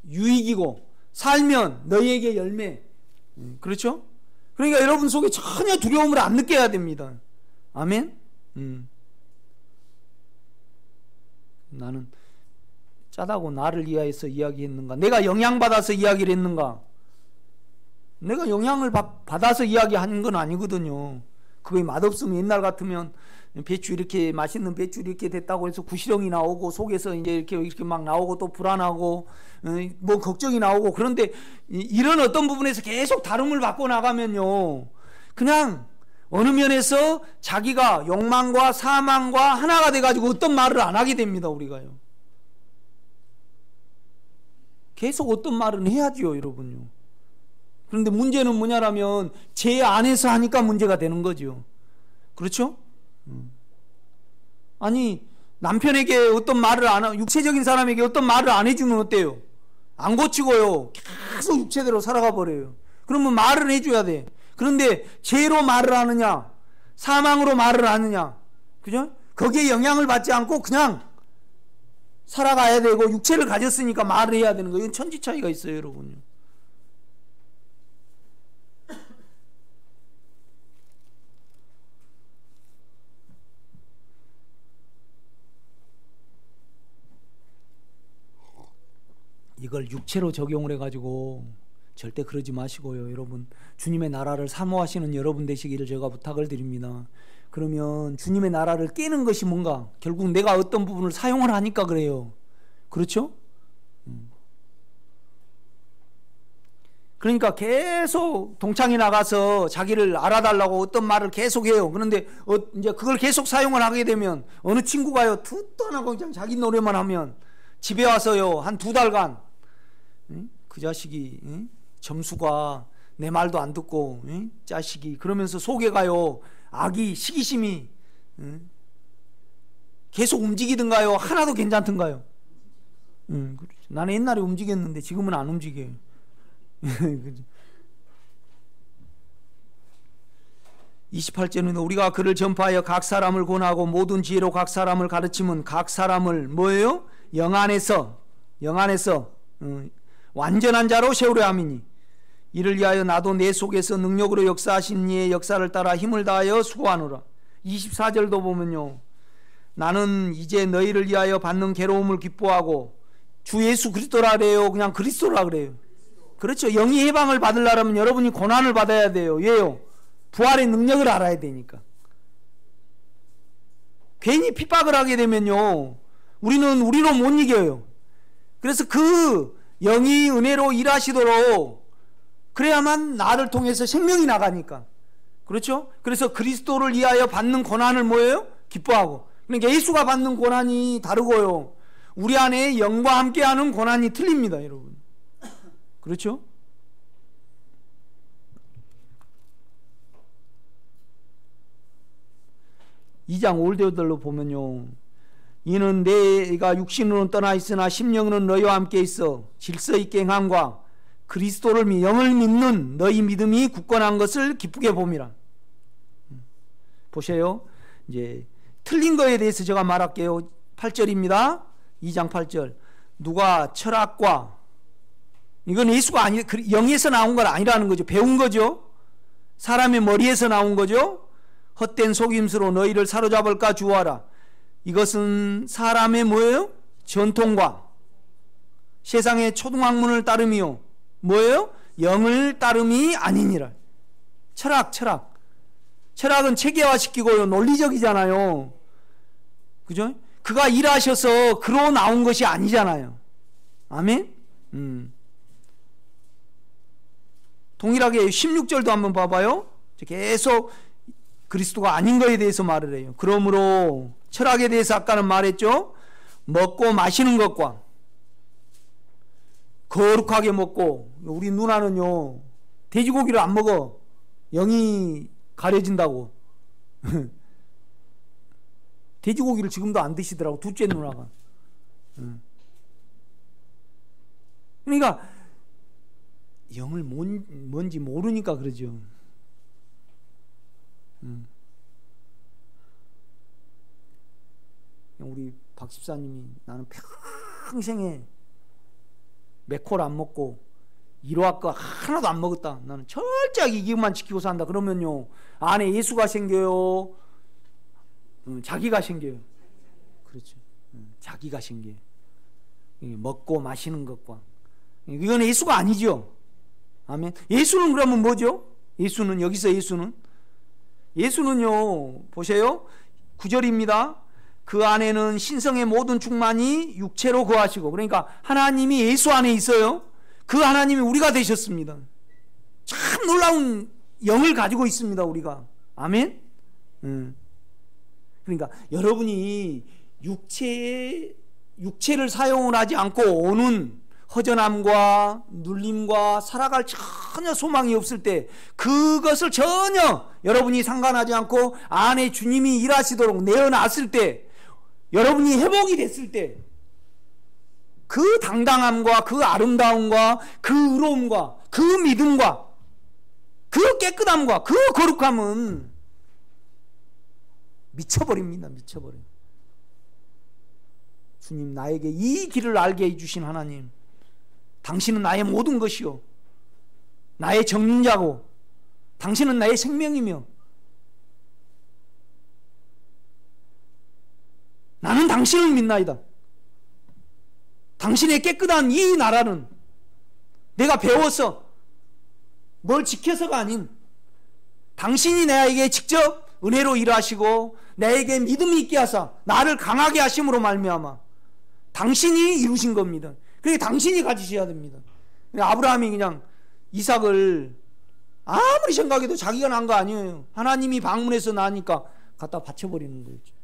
유익이고 살면 너희에게 열매. 그렇죠? 그러니까 여러분 속에 전혀 두려움을 안 느껴야 됩니다. 아멘? 나는 짜다고 나를 위하여서 이야기했는가? 내가 영향받아서 이야기를 했는가? 내가 영향을 받아서 이야기한 건 아니거든요. 그게 맛없으면 옛날 같으면 배추 이렇게 맛있는 배추 이렇게 됐다고 해서 구시령이 나오고 속에서 이제 이렇게 막 나오고 또 불안하고 뭐 걱정이 나오고, 그런데 이런 어떤 부분에서 계속 다름을 받고 나가면요, 그냥 어느 면에서 자기가 욕망과 사망과 하나가 돼가지고 어떤 말을 안 하게 됩니다. 우리가요. 계속 어떤 말은 해야지요, 여러분요. 그런데 문제는 뭐냐라면 제 안에서 하니까 문제가 되는 거죠. 그렇죠? 아니, 남편에게 어떤 말을 안 하고 육체적인 사람에게 어떤 말을 안 해주면 어때요? 안 고치고요, 계속 육체대로 살아가 버려요. 그러면 말을 해줘야 돼. 그런데 죄로 말을 하느냐, 사망으로 말을 하느냐, 그죠? 거기에 영향을 받지 않고 그냥 살아가야 되고 육체를 가졌으니까 말을 해야 되는 거예요. 이건 천지 차이가 있어요, 여러분요. 이걸 육체로 적용을 해가지고 절대 그러지 마시고요. 여러분, 주님의 나라를 사모하시는 여러분 되시기를 제가 부탁을 드립니다. 그러면 주님의 나라를 깨는 것이 뭔가? 결국 내가 어떤 부분을 사용을 하니까 그래요. 그렇죠? 그러니까 계속 동창회 나가서 자기를 알아달라고 어떤 말을 계속 해요. 그런데 이제 그걸 계속 사용을 하게 되면 어느 친구가요, 듣도 안 하고 그냥 자기 노래만 하면 집에 와서요, 한 2달간 그 자식이 점수가 내 말도 안 듣고 자식이 그러면서 속에 가요, 악이, 시기심이 계속 움직이든가요, 하나도 괜찮던가요? 나는 옛날에 움직였는데 지금은 안 움직여요. 28절은 우리가 그를 전파하여 각 사람을 권하고 모든 지혜로 각 사람을 가르치면 각 사람을 뭐예요? 영 안에서 완전한 자로 세우려 함이니 이를 위하여 나도 내 속에서 능력으로 역사하신 이의 역사를 따라 힘을 다하여 수고하노라. 24절도 보면요, 나는 이제 너희를 위하여 받는 괴로움을 기뻐하고, 주 예수 그리스도라 그래요? 그냥 그리스도라 그래요? 그렇죠. 영이 해방을 받으려면 여러분이 고난을 받아야 돼요. 왜요? 부활의 능력을 알아야 되니까. 괜히 핍박을 하게 되면요, 우리는 우리로 못 이겨요. 그래서 그 영이 은혜로 일하시도록 그래야만 나를 통해서 생명이 나가니까. 그렇죠? 그래서 그리스도를 위하여 받는 고난을 뭐예요? 기뻐하고. 그러니까 예수가 받는 고난이 다르고요, 우리 안에 영과 함께하는 고난이 틀립니다, 여러분. 그렇죠? 이 장 5절로 보면요, 이는 내가 육신으로는 떠나 있으나 심령은 너희와 함께 있어 질서 있게 행함과 그리스도를 영을 믿는 너희 믿음이 굳건한 것을 기쁘게 봄이라. 보세요. 이제 틀린 거에 대해서 제가 말할게요. 8절입니다. 2장 8절. 누가 철학과, 이건 예수가 아니, 영에서 나온 건 아니라는 거죠. 배운 거죠. 사람의 머리에서 나온 거죠. 헛된 속임수로 너희를 사로잡을까 주어하라. 이것은 사람의 뭐예요? 전통과 세상의 초등학문을 따름이요, 뭐예요? 영을 따름이 아니니라. 철학은 체계화시키고요, 논리적이잖아요. 그죠? 그가 일하셔서 그로 나온 것이 아니잖아요. 아멘? 동일하게 16절도 한번 봐봐요. 계속 그리스도가 아닌 거에 대해서 말을 해요. 그러므로 철학에 대해서 아까는 말했죠. 먹고 마시는 것과 거룩하게 먹고, 우리 누나는요, 돼지고기를 안 먹어. 영이 가려진다고. 돼지고기를 지금도 안 드시더라고, 둘째 누나가. 그러니까 영을 뭔지 모르니까 그러죠. 우리 박 집사님이 나는 평생에 맥콜 안 먹고 일화과 하나도 안 먹었다, 나는 철저하게 이기만 지키고 산다, 그러면요, 안에 예수가 생겨요? 자기가 생겨요? 그렇죠. 자기가 생겨요. 먹고 마시는 것과. 이건 예수가 아니죠. 아멘. 예수는 그러면 뭐죠? 예수는, 여기서 예수는요, 보세요. 9절입니다. 그 안에는 신성의 모든 충만이 육체로 거하시고, 그러니까 하나님이 예수 안에 있어요. 그 하나님이 우리가 되셨습니다. 참 놀라운 영을 가지고 있습니다, 우리가. 아멘. 그러니까 여러분이 육체를 사용을 하지 않고 오는 허전함과 눌림과 살아갈 전혀 소망이 없을 때, 그것을 전혀 여러분이 상관하지 않고 안에 주님이 일하시도록 내어놨을 때, 여러분이 회복이 됐을 때, 그 당당함과 그 아름다움과 그 의로움과 그 믿음과 그 깨끗함과 그 거룩함은 미쳐버립니다. 미쳐버려요. 주님, 나에게 이 길을 알게 해주신 하나님, 당신은 나의 모든 것이요, 나의 정인자고, 당신은 나의 생명이며, 나는 당신을 믿나이다. 당신의 깨끗한 이 나라는 내가 배워서 뭘 지켜서가 아닌 당신이 나에게 직접 은혜로 일하시고 나에게 믿음이 있게 하사 나를 강하게 하심으로 말미암아 당신이 이루신 겁니다. 그게 당신이 가지셔야 됩니다. 아브라함이 그냥 이삭을 아무리 생각해도 자기가 난 거 아니에요. 하나님이 방문해서 나니까 갖다 바쳐버리는 거였죠.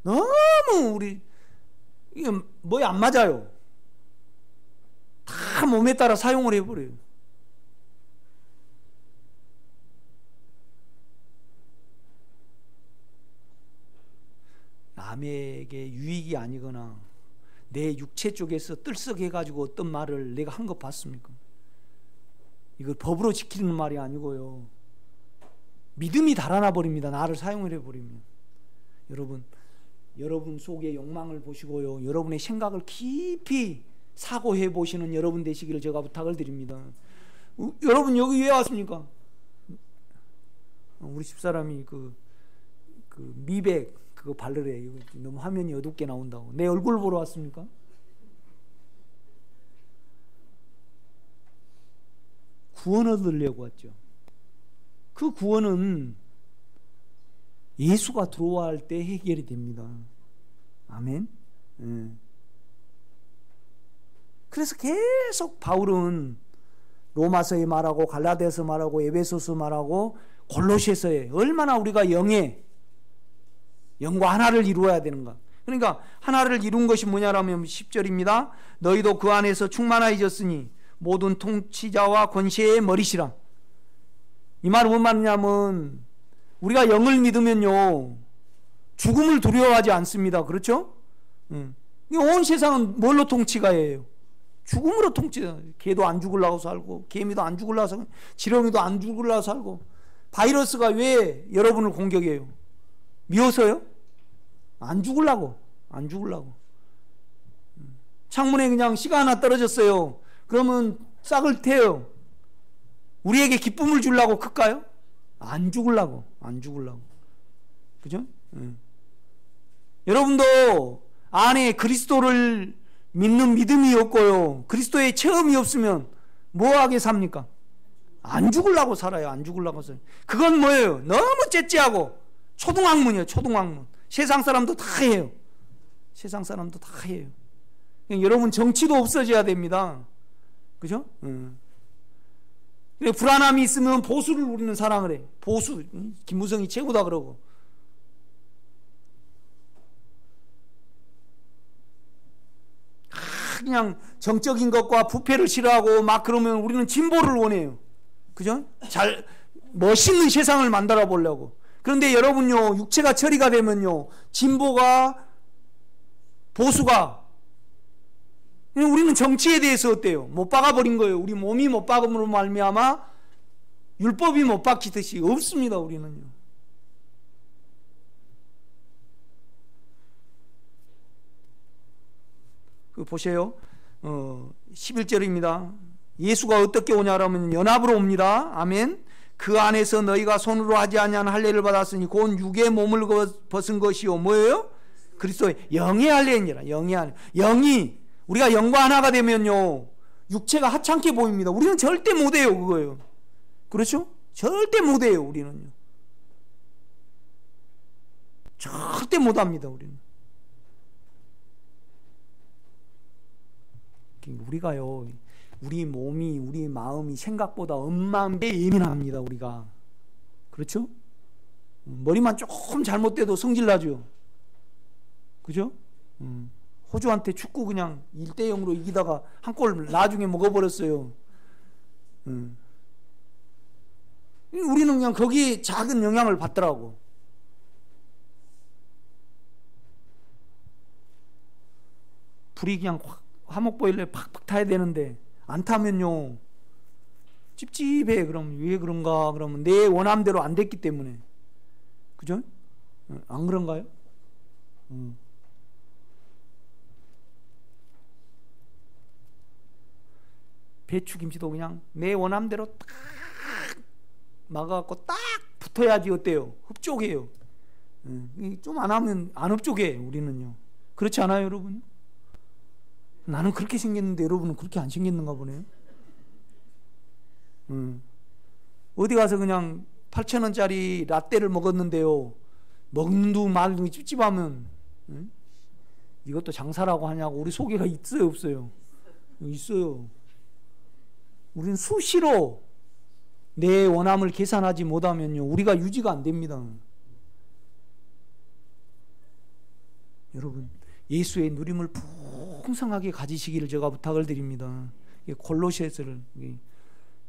너무 우리 이게 뭐에 안 맞아요. 다 몸에 따라 사용을 해버려요. 남에게 유익이 아니거나 내 육체 쪽에서 들썩해가지고 어떤 말을 내가 한 것 봤습니까? 이걸 법으로 지키는 말이 아니고요. 믿음이 달아나 버립니다. 나를 사용을 해버리면. 여러분 속의 욕망을 보시고요. 여러분의 생각을 깊이 사고해 보시는 여러분 되시기를 제가 부탁을 드립니다. 여러분 여기 왜 왔습니까? 우리 집사람이 그 미백 그거 바르래. 이거 너무 화면이 어둡게 나온다고. 내 얼굴 보러 왔습니까? 구원 얻으려고 왔죠. 그 구원은 예수가 들어갈 때 해결이 됩니다. 아멘. 그래서 계속 바울은 로마서에 말하고 갈라디아서 말하고 에베소서 말하고 골로새서에 얼마나 우리가 영과 하나를 이루어야 되는가. 그러니까 하나를 이룬 것이 뭐냐라면 10절입니다. 너희도 그 안에서 충만하여졌으니 모든 통치자와 권세의 머리시라. 이 말은 뭔 말이냐면 우리가 영을 믿으면요 죽음을 두려워하지 않습니다. 그렇죠? 온 세상은 뭘로 통치가 해요? 죽음으로 통치해요. 개도 안 죽으려고 살고 개미도 안 죽으려고 살고 지렁이도 안 죽으려고 살고 바이러스가 왜 여러분을 공격해요? 미워서요? 안 죽으려고. 창문에 그냥 씨가 하나 떨어졌어요. 그러면 싹을 태요. 우리에게 기쁨을 주려고 클까요? 안 죽으려고. 그죠? 여러분도 안에 그리스도를 믿는 믿음이 없고요. 그리스도의 체험이 없으면 뭐하게 삽니까? 안 죽으려고 살아요. 그건 뭐예요? 너무 째째하고 초등학문이에요. 세상 사람도 다 해요. 여러분 정치도 없어져야 됩니다. 그죠? 불안함이 있으면 보수를 우리는 사랑을 해. 보수. 김무성이 최고다 그러고. 그냥 정적인 것과 부패를 싫어하고 막 그러면 우리는 진보를 원해요. 그죠? 멋있는 세상을 만들어 보려고. 그런데 여러분요, 육체가 처리가 되면요, 진보가, 보수가, 우리는 정치에 대해서 어때요? 못 박아버린 거예요. 우리 몸이 못 박음으로 말미암아 율법이 못 박히듯이 없습니다. 우리는요. 보세요. 11절입니다. 예수가 어떻게 오냐라면 연합으로 옵니다. 아멘. 그 안에서 너희가 손으로 하지 아니한 할례를 받았으니 곧 육의 몸을 벗은 것이요. 뭐예요? 그리스도의 영의 할례니라. 영이 우리가 영과 하나가 되면요 육체가 하찮게 보입니다. 우리는 절대 못해요. 그거예요. 그렇죠? 절대 못해요. 우리는요. 절대 못합니다. 우리는. 우리가요, 우리 몸이, 우리 마음이 생각보다 엄만 배 예민합니다. 우리가. 그렇죠? 머리만 조금 잘못돼도 성질나죠. 그죠? 호주한테 축구 그냥 1대0으로 이기다가 한 골 나중에 먹어버렸어요. 우리는 그냥 거기에 작은 영향을 받더라고. 불이 그냥 화목보일러에 팍팍 타야 되는데 안 타면요 찝찝해. 그럼 왜 그런가? 그러면 내 원함대로 안 됐기 때문에. 그죠? 안 그런가요? 배추김치도 그냥 내 원함대로 딱 막아갖고 딱 붙어야지 어때요? 흡족해요. 좀 안 하면 안 흡족해. 우리는요. 그렇지 않아요, 여러분? 나는 그렇게 생겼는데 여러분은 그렇게 안 생겼는가 보네요. 어디 가서 그냥 8,000원짜리 라떼를 먹었는데요, 먹는 말도 찝찝하면 이것도 장사라고 하냐고. 우리 속에가 있어요, 없어요? 있어요. 우리는 수시로 내 원함을 계산하지 못하면요, 우리가 유지가 안 됩니다. 여러분, 예수의 누림을 풍성하게 가지시기를 제가 부탁을 드립니다. 골로새서를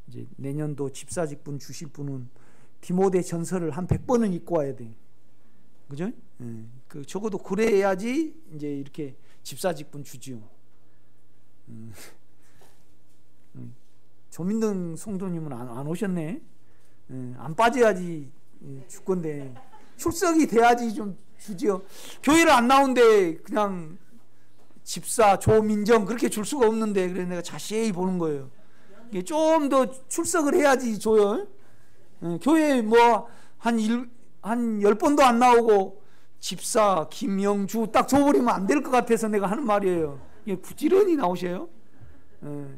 이제 내년도 집사직분 주실 분은 디모데 전서를 한 100번은 읽고 와야 돼. 그죠? 적어도 그래야지 이제 이렇게 집사직분 주지요. 조민등 성도님은 안 오셨네. 안 빠져야지 줄 건데, 출석이 돼야지 좀 주지요. 교회를 안 나오는데 그냥 집사 조민정 그렇게 줄 수가 없는데, 그래서 내가 자세히 보는 거예요. 좀 더 출석을 해야지 줘요. 교회 뭐 한 10번도 안 나오고 집사 김영주 딱 줘버리면 안 될 것 같아서 내가 하는 말이에요. 부지런히 나오셔요.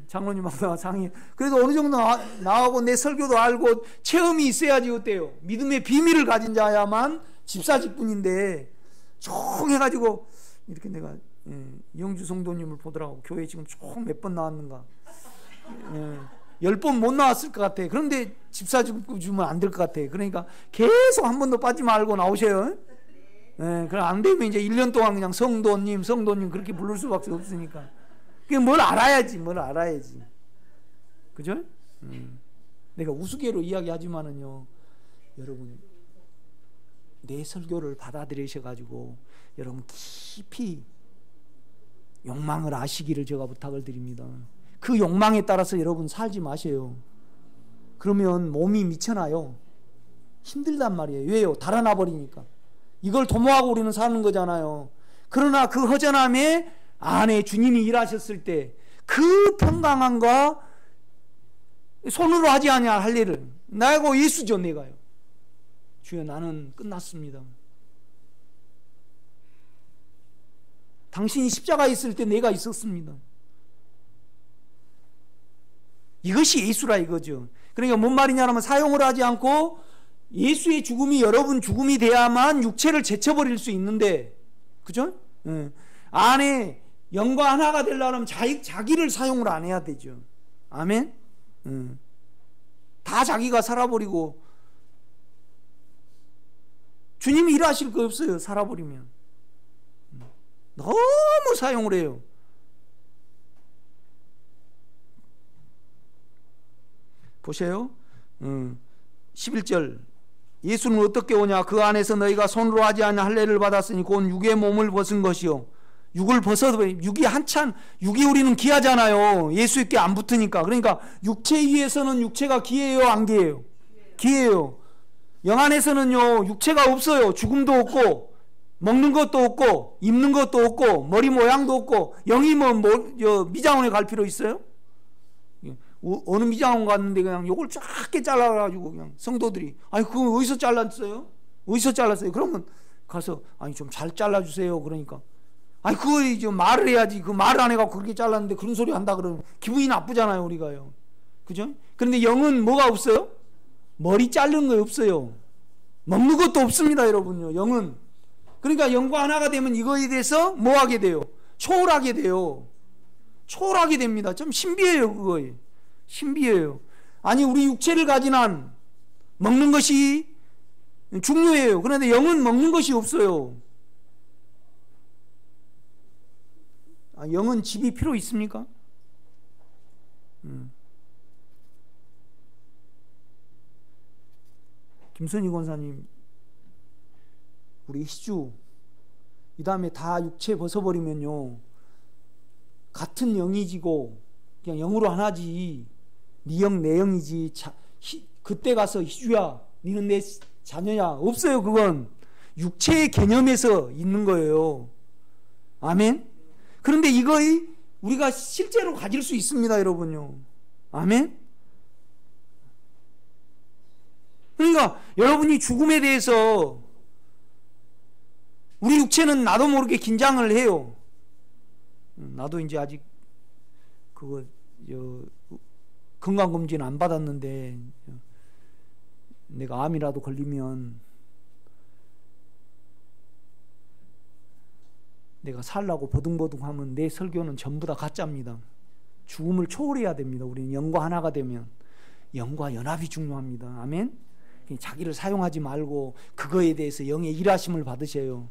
장로님하고 상의. 그래도 어느 정도 나오고 내 설교도 알고 체험이 있어야지 어때요? 믿음의 비밀을 가진 자야만 집사직분인데, 총 해가지고 이렇게 내가 영주 성도님을 보더라고. 교회 지금 총 몇 번 나왔는가? 10번 못 나왔을 것 같아. 그런데 집사직분 주면 안 될 것 같아. 그러니까 계속 한 번도 빠지지 말고 나오셔요. 그럼 안 되면 이제 1년 동안 그냥 성도님 그렇게 부를 수밖에 없으니까. 뭘 알아야지. 그죠? 내가 우스개로 이야기하지만은요, 여러분, 내 설교를 받아들이셔가지고 여러분 깊이 욕망을 아시기를 제가 부탁을 드립니다. 그 욕망에 따라서 여러분 살지 마세요. 그러면 몸이 미쳐나요. 힘들단 말이에요. 왜요? 달아나 버리니까. 이걸 도모하고 우리는 사는 거잖아요. 그러나 그 허전함에 안에 주님이 일하셨을 때 그 평강함과 손으로 하지 아니할 할 일을 나하고 예수죠. 내가요. 주여, 나는 끝났습니다. 당신이 십자가에 있을 때 내가 있었습니다. 이것이 예수라 이거죠. 그러니까 뭔 말이냐면, 사용을 하지 않고 예수의 죽음이 여러분 죽음이 돼야만 육체를 제쳐버릴 수 있는데, 그죠? 안에 영과 하나가 되려면 자기를 사용을 안 해야 되죠. 아멘? 다 자기가 살아버리고 주님이 일하실 거 없어요. 살아버리면 너무 사용을 해요. 보세요. 11절, 예수는 어떻게 오냐? 그 안에서 너희가 손으로 하지 않은 할례를 받았으니 곧 육의 몸을 벗은 것이요. 육을 벗어도, 육이 우리는 귀하잖아요. 예수께 안 붙으니까. 그러니까 육체 위에서는 육체가 귀해요, 안 귀해요? 귀해요. 영 안에서는요, 육체가 없어요. 죽음도 없고 먹는 것도 없고 입는 것도 없고 머리 모양도 없고. 영이 미장원에 갈 필요 있어요? 어느 미장원 갔는데 그냥 요걸 작게 잘라가지고 그냥 성도들이, 아니 그거 어디서 잘랐어요? 어디서 잘랐어요? 그러면 가서, 아니 좀 잘 잘라주세요. 그러니까, 아니 그거 이제 말을 해야지. 그 말을 안 해갖고 그렇게 잘랐는데 그런 소리 한다 그러면 기분이 나쁘잖아요, 우리가요. 그죠? 그런데 영은 뭐가 없어요? 머리 자른 거 없어요. 먹는 것도 없습니다, 여러분요. 영은. 그러니까 영과 하나가 되면 이거에 대해서 뭐 하게 돼요? 초월하게 돼요. 초월하게 됩니다. 좀 신비해요, 그거에. 신비해요. 아니, 우리 육체를 가진 한 먹는 것이 중요해요. 그런데 영은 먹는 것이 없어요. 영은 집이 필요 있습니까? 김선희 권사님, 우리 희주, 이 다음에 다 육체 벗어버리면요, 같은 영이지고 그냥 영으로 하나지. 네 영 내 영이지. 그때 가서 희주야, 니는 내 자녀야, 없어요. 그건 육체의 개념에서 있는 거예요. 아멘. 그런데 이거의 우리가 실제로 가질 수 있습니다, 여러분요. 아멘. 그러니까 여러분이 죽음에 대해서 우리 육체는 나도 모르게 긴장을 해요. 나도 이제 아직 그거 건강검진 안 받았는데 내가 암이라도 걸리면 내가 살라고 버둥버둥하면 내 설교는 전부 다 가짜입니다. 죽음을 초월해야 됩니다. 우리는 영과 하나가 되면 영과 연합이 중요합니다. 아멘. 자기를 사용하지 말고 그거에 대해서 영의 일하심을 받으셔요.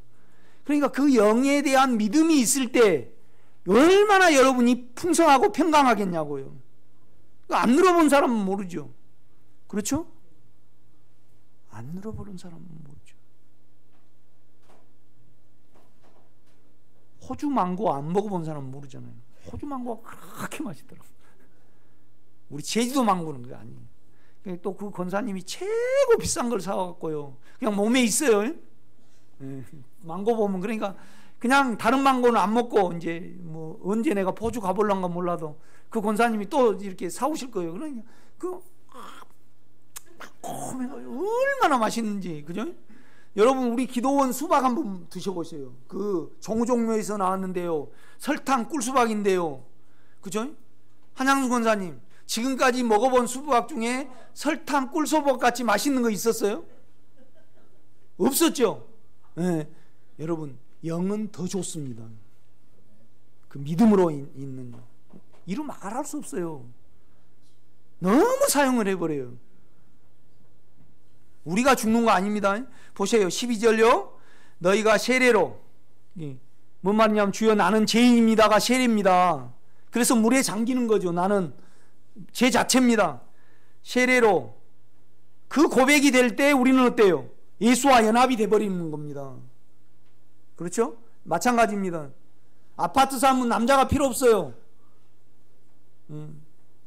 그러니까 그 영에 대한 믿음이 있을 때 얼마나 여러분이 풍성하고 평강하겠냐고요. 안 늘어본 사람은 모르죠. 그렇죠? 안 늘어보는 사람은 모르죠. 호주 망고 안 먹어본 사람은 모르잖아요. 호주 망고가 그렇게 맛있더라고요. 우리 제주도 망고는 그게 아니에요. 또 그 권사님이 최고 비싼 걸 사와갖고요. 그냥 몸에 있어요. 예, 망고 보면 그러니까 그냥 다른 망고는 안 먹고 이제 뭐 언제 내가 호주 가볼란가 몰라도 그 권사님이 또 이렇게 사오실 거예요. 그러니까 그 매콤해가지고 얼마나 맛있는지, 그죠? 여러분 우리 기도원 수박 한번 드셔보세요. 그 종우종묘에서 나왔는데요. 설탕 꿀수박인데요. 그죠? 한양수 권사님 지금까지 먹어본 수박 중에 설탕 꿀수박 같이 맛있는 거 있었어요? 없었죠? 네. 여러분 영은 더 좋습니다. 그 믿음으로 있는 이루 말할 수 없어요. 너무 사용을 해버려요. 우리가 죽는 거 아닙니다. 보세요. 12절요. 너희가 세례로, 뭔 말이냐면 주여 나는 죄인입니다가 세례입니다. 그래서 물에 잠기는 거죠. 나는 죄 자체입니다. 세례로 그 고백이 될 때 우리는 어때요? 예수와 연합이 돼버리는 겁니다. 그렇죠? 마찬가지입니다. 아파트 사면 남자가 필요 없어요.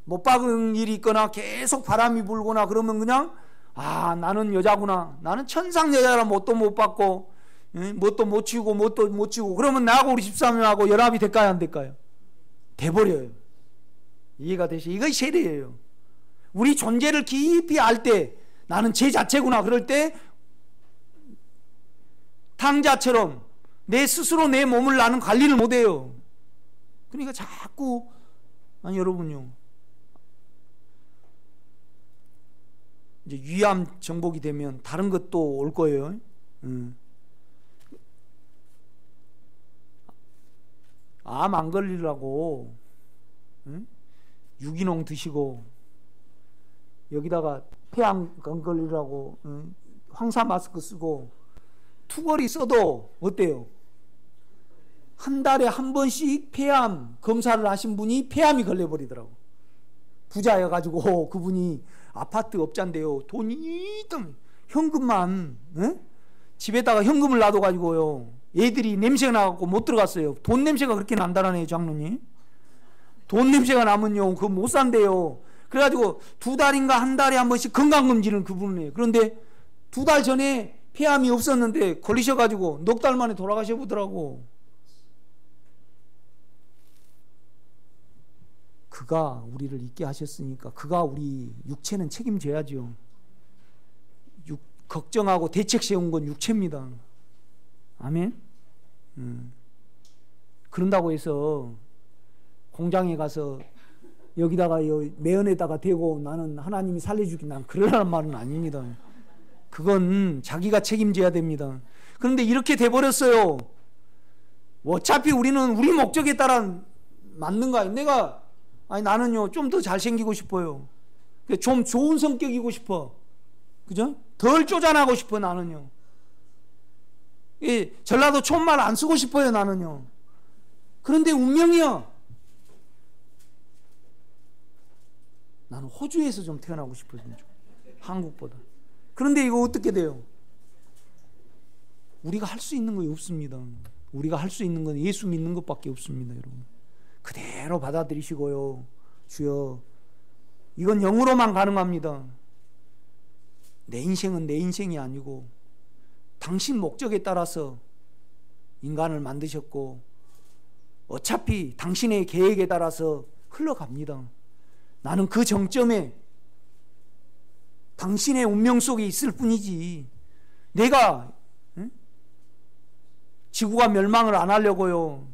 못 박은 일이 있거나 계속 바람이 불거나 그러면 그냥 나는 여자구나. 나는 천상 여자라 뭣도 못 받고 뭣도 못 치우고 뭣도 못 치우고 그러면 나하고 우리 집사람하고 연합이 될까요? 안 될까요? 돼버려요. 이해가 되시죠? 이것이 세례예요. 우리 존재를 깊이 알 때 나는 제 자체구나. 그럴 때 탕자처럼 내 스스로 내 몸을 나는 관리를 못해요. 그러니까 자꾸 여러분요. 이제 위암 정복이 되면 다른 것도 올 거예요. 암 안 걸리려고 유기농 드시고 여기다가 폐암 안 걸리려고 황사 마스크 쓰고 투걸이 써도 어때요? 한 달에 한 번씩 폐암 검사를 하신 분이 폐암이 걸려버리더라고. 부자여가지고 그분이 아파트 업자인데요. 돈이 있던 현금만 집에다가 현금을 놔둬가지고요. 애들이 냄새가 나갖고 못 들어갔어요. 돈 냄새가 그렇게 난다라네요, 장로님. 돈 냄새가 나면요, 그거 못 산대요. 그래가지고 2달인가 한 달에 한 번씩 건강검진을 그분을 해요. 그런데 2달 전에 폐암이 없었는데 걸리셔가지고 넉 달 만에 돌아가셔 보더라고. 그가 우리를 있게 하셨으니까 그가 우리 육체는 책임져야죠. 걱정하고 대책 세운 건 육체입니다. 아멘. 그런다고 해서 공장에 가서 여기다가 매연에다가 대고 나는 하나님이 살려주기 난 그러라는 말은 아닙니다. 그건 자기가 책임져야 됩니다. 그런데 이렇게 돼버렸어요. 어차피 우리는 우리 목적에 따라 맞는 거야. 나는요 좀 더 잘생기고 싶어요. 좀 좋은 성격이고 싶어. 그죠? 덜 쪼잔하고 싶어 나는요. 전라도 촌말 안 쓰고 싶어요 나는요. 그런데 운명이요. 나는 호주에서 좀 태어나고 싶어요. 한국보다. 그런데 이거 어떻게 돼요? 우리가 할 수 있는 거 없습니다. 우리가 할 수 있는 건 예수 믿는 것밖에 없습니다, 여러분. 그대로 받아들이시고요. 주여, 이건 영으로만 가능합니다. 내 인생은 내 인생이 아니고 당신 목적에 따라서 인간을 만드셨고 어차피 당신의 계획에 따라서 흘러갑니다. 나는 그 정점에 당신의 운명 속에 있을 뿐이지 내가 지구가 멸망을 안 하려고요.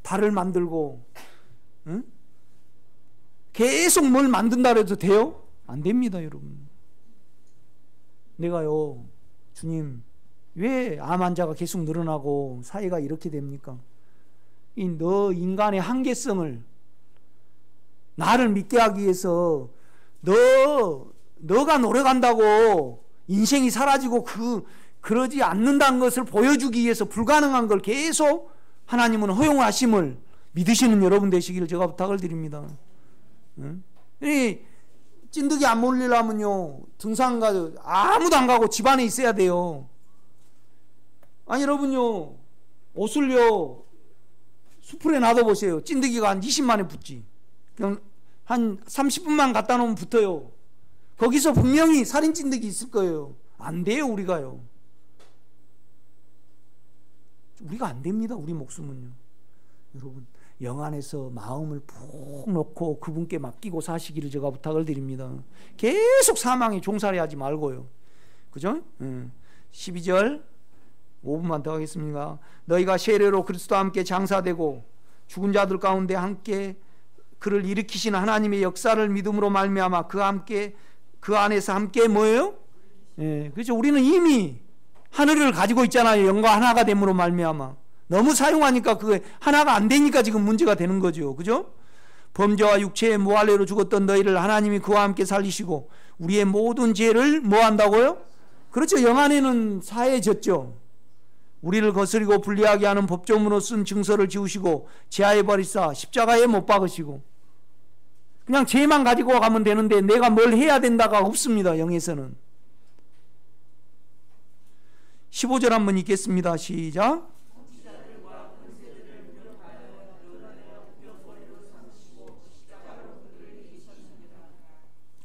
달을 만들고, 응? 계속 뭘 만든다 해도 돼요? 안 됩니다, 여러분. 내가요, 주님, 왜 암 환자가 계속 늘어나고 사회가 이렇게 됩니까? 너 인간의 한계성을 나를 믿게 하기 위해서 너가 노력한다고 인생이 사라지고 그러지 않는다는 것을 보여주기 위해서 불가능한 걸 계속 하나님은 허용하심을 믿으시는 여러분 되시기를 제가 부탁을 드립니다. 이 찐득이 안 몰리려면요, 등산 가서 아무도 안 가고 집 안에 있어야 돼요. 아니 여러분요, 옷을요 수풀에 놔둬보세요. 찐득이가 한 20만에 붙지. 그냥 한 30분만 갖다 놓으면 붙어요. 거기서 분명히 살인 찐득이 있을 거예요. 안 돼요. 우리가요, 우리가 안 됩니다. 우리 목숨은요. 여러분, 영 안에서 마음을 푹 놓고 그분께 맡기고 사시기를 제가 부탁을 드립니다. 계속 사망에 종살이하지 말고요. 그죠? 12절 5분만 더 하겠습니다. 너희가 세례로 그리스도와 함께 장사되고 죽은 자들 가운데 함께 그를 일으키시는 하나님의 역사를 믿음으로 말미암아 그 안에서 함께 뭐예요? 그렇죠. 우리는 이미 하늘을 가지고 있잖아요. 영과 하나가 됨으로 말미암아. 너무 사용하니까 그게 하나가 안 되니까 지금 문제가 되는 거죠. 그죠? 범죄와 육체의 모할례로 죽었던 너희를 하나님이 그와 함께 살리시고 우리의 모든 죄를 뭐 한다고요? 그렇죠. 영 안에는 사해졌죠. 우리를 거스리고 불리하게 하는 법조문으로 쓴 증서를 지우시고 제하에 버리사 십자가에 못 박으시고. 그냥 죄만 가지고 가면 되는데 내가 뭘 해야 된다가 없습니다. 영에서는. 15절 한번 읽겠습니다. 시작.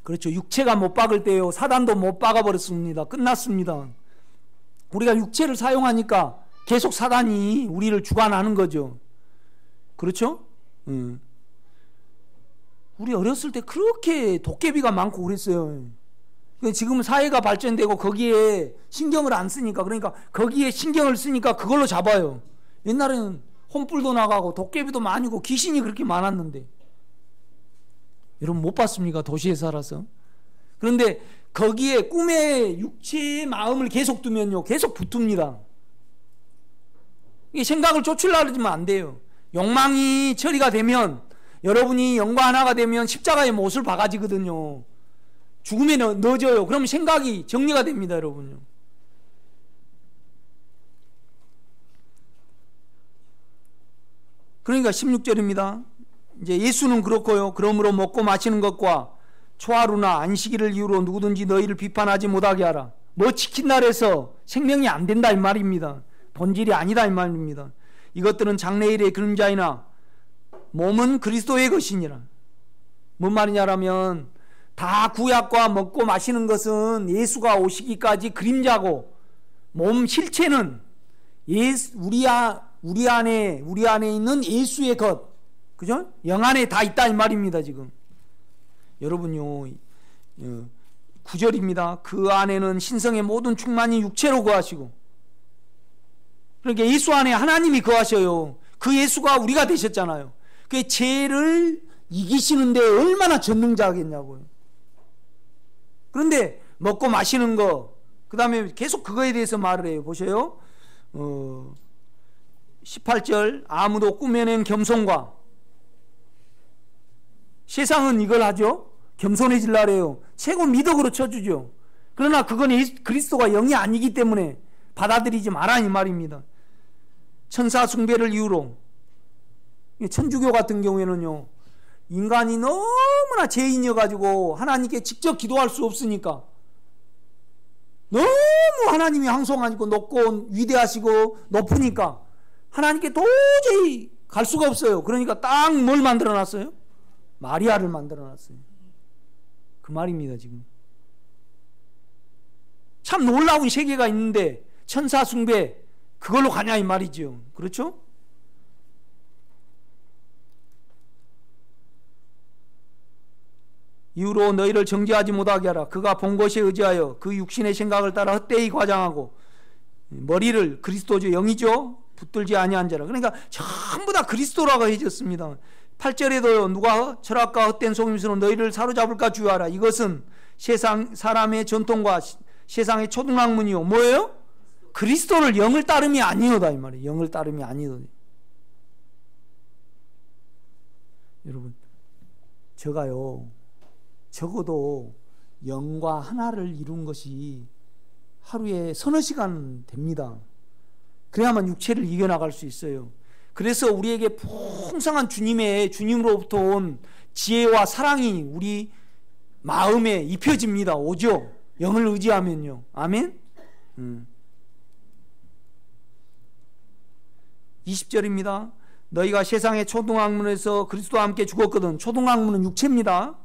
그렇죠. 육체가 못 박을 때요, 사단도 못 박아버렸습니다. 끝났습니다. 우리가 육체를 사용하니까 계속 사단이 우리를 주관하는 거죠. 그렇죠? 우리 어렸을 때 그렇게 도깨비가 많고 그랬어요. 지금 사회가 발전되고 거기에 신경을 안 쓰니까, 그러니까 거기에 신경을 쓰니까 그걸로 잡아요. 옛날에는 혼불도 나가고 도깨비도 많이고 귀신이 그렇게 많았는데, 여러분 못 봤습니까? 도시에 살아서. 그런데 거기에 꿈에 육체의 마음을 계속 두면요, 계속 붙습니다. 이게 생각을 쫓으려고 그러면 안 돼요. 욕망이 처리가 되면, 여러분이 영과 하나가 되면 십자가에 못을 박아지거든요. 죽음에 넣어져요. 그러면 생각이 정리가 됩니다, 여러분요. 그러니까 16절입니다. 이제 예수는 그렇고요. 그러므로 먹고 마시는 것과 초하루나 안식일을 이유로 누구든지 너희를 비판하지 못하게 하라. 뭐 지킨 날에서 생명이 안 된다 이 말입니다. 본질이 아니다 이 말입니다. 이것들은 장래일의 그림자이나 몸은 그리스도의 것이니라. 뭔 말이냐라면 다 구약과 먹고 마시는 것은 예수가 오시기까지 그림자고, 몸 실체는 우리 안에 있는 예수의 것, 그죠? 영 안에 다 있다 이 말입니다. 지금 여러분요, 9절입니다. 그 안에는 신성의 모든 충만이 육체로 거하시고, 그러니까 예수 안에 하나님이 거하셔요. 그 예수가 우리가 되셨잖아요. 그 죄를 이기시는데 얼마나 전능자겠냐고요. 그런데 먹고 마시는 거, 그 다음에 계속 그거에 대해서 말을 해요. 보세요. 18절 아무도 꾸며낸 겸손과, 세상은 이걸 하죠. 겸손해질라 그래요. 최고 미덕으로 쳐주죠. 그러나 그건 그리스도가 영이 아니기 때문에 받아들이지 마라 이 말입니다. 천사 숭배를 이유로, 천주교 같은 경우에는요, 인간이 너무나 죄인이어가지고 하나님께 직접 기도할 수 없으니까 너무 하나님이 황송하시고 높고 위대하시고 높으니까 하나님께 도저히 갈 수가 없어요. 그러니까 딱 뭘 만들어놨어요? 마리아를 만들어놨어요. 그 말입니다. 지금 참 놀라운 세계가 있는데 천사 숭배 그걸로 가냐 이 말이죠. 그렇죠? 이후로 너희를 정죄하지 못하게 하라. 그가 본 것에 의지하여 그 육신의 생각을 따라 헛되이 과장하고, 머리를 그리스도죠, 영이죠, 붙들지 아니한 자라. 그러니까 전부 다 그리스도라고 해졌습니다. 8절에도 누가 철학과 헛된 속임수로 너희를 사로잡을까 주의하라. 이것은 세상 사람의 전통과 세상의 초등학문이요. 뭐예요? 그리스도를 영을 따름이 아니오다 이 말이에요. 영을 따름이 아니오다. 여러분, 제가요 적어도 영과 하나를 이룬 것이 하루에 서너 시간 됩니다. 그래야만 육체를 이겨나갈 수 있어요. 그래서 우리에게 풍성한 주님으로부터 온 지혜와 사랑이 우리 마음에 입혀집니다. 오죠. 영을 의지하면요. 아멘. 20절입니다. 너희가 세상의 초등학문에서 그리스도와 함께 죽었거든. 초등학문은 육체입니다.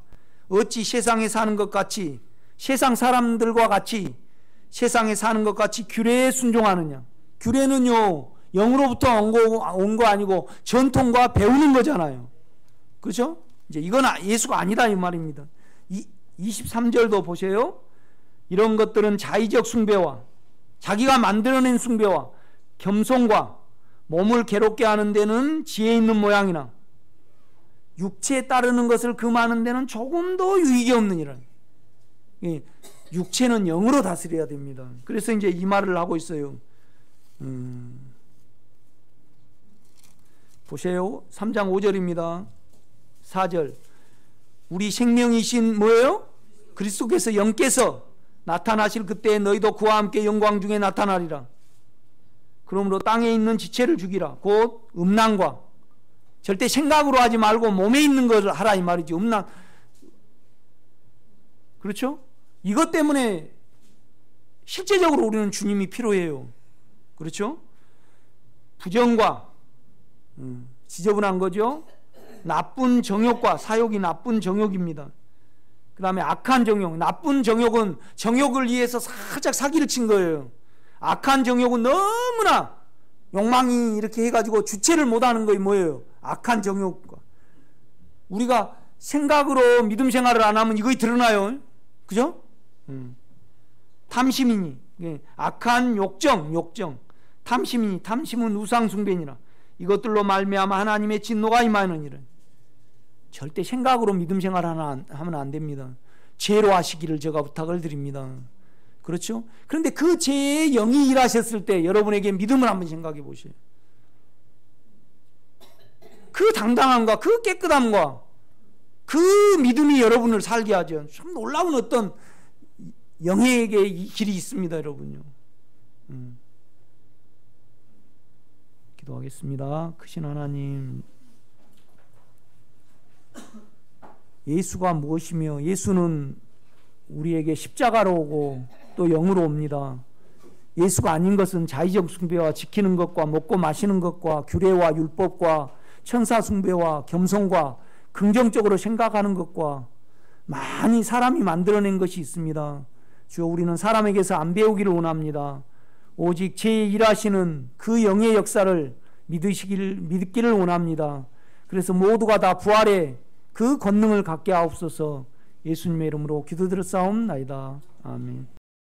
어찌 세상에 사는 것 같이, 세상 사람들과 같이, 세상에 사는 것 같이 규례에 순종하느냐. 규례는요 영으로부터 온 거 아니고 전통과 배우는 거잖아요. 그렇죠? 이제 이건 예수가 아니다 이 말입니다. 23절도 보세요. 이런 것들은 자의적 숭배와 자기가 만들어낸 숭배와 겸손과 몸을 괴롭게 하는 데는 지혜 있는 모양이나 육체에 따르는 것을 금하는 데는 조금도 유익이 없느니라. 육체는 영으로 다스려야 됩니다. 그래서 이제 이 말을 하고 있어요. 보세요. 3장 5절입니다. 4절. 우리 생명이신 뭐예요? 그리스도께서 영께서 나타나실 그때 너희도 그와 함께 영광 중에 나타나리라. 그러므로 땅에 있는 지체를 죽이라. 곧 음란과 절대 생각으로 하지 말고 몸에 있는 것을 하라 이 말이죠. 음란. 그렇죠? 이것 때문에 실제적으로 우리는 주님이 필요해요. 그렇죠? 부정과 지저분한 거죠. 나쁜 정욕과 사욕이 나쁜 정욕입니다. 그 다음에 악한 정욕. 나쁜 정욕은 정욕을 위해서 살짝 사기를 친 거예요. 악한 정욕은 너무나 욕망이 이렇게 해가지고 주체를 못하는 거예요. 뭐예요? 악한 정욕과. 우리가 생각으로 믿음 생활을 안 하면 이거이 드러나요. 그죠? 탐심이니 악한 욕정 탐심이니 탐심은 우상숭배니라. 이것들로 말미암아 하나님의 진노가 임하느니라. 절대 생각으로 믿음 생활 하면 안 됩니다. 죄로 하시기를 제가 부탁을 드립니다. 그렇죠? 그런데 그 죄의 영이 일하셨을 때 여러분에게 믿음을 한번 생각해 보세요. 그 당당함과 그 깨끗함과 그 믿음이 여러분을 살게 하죠. 참 놀라운 어떤 영에게 길이 있습니다, 여러분요. 기도하겠습니다. 크신 하나님, 예수가 무엇이며 예수는 우리에게 십자가로 오고 또 영으로 옵니다. 예수가 아닌 것은 자의적 숭배와 지키는 것과 먹고 마시는 것과 규례와 율법과 천사 숭배와 겸손과 긍정적으로 생각하는 것과 많이 사람이 만들어낸 것이 있습니다. 주여, 우리는 사람에게서 안 배우기를 원합니다. 오직 제 일하시는 그 영의 역사를 믿기를 원합니다. 그래서 모두가 다 부활의 그 권능을 갖게 하옵소서. 예수님의 이름으로 기도드렸사옵나이다. 아멘.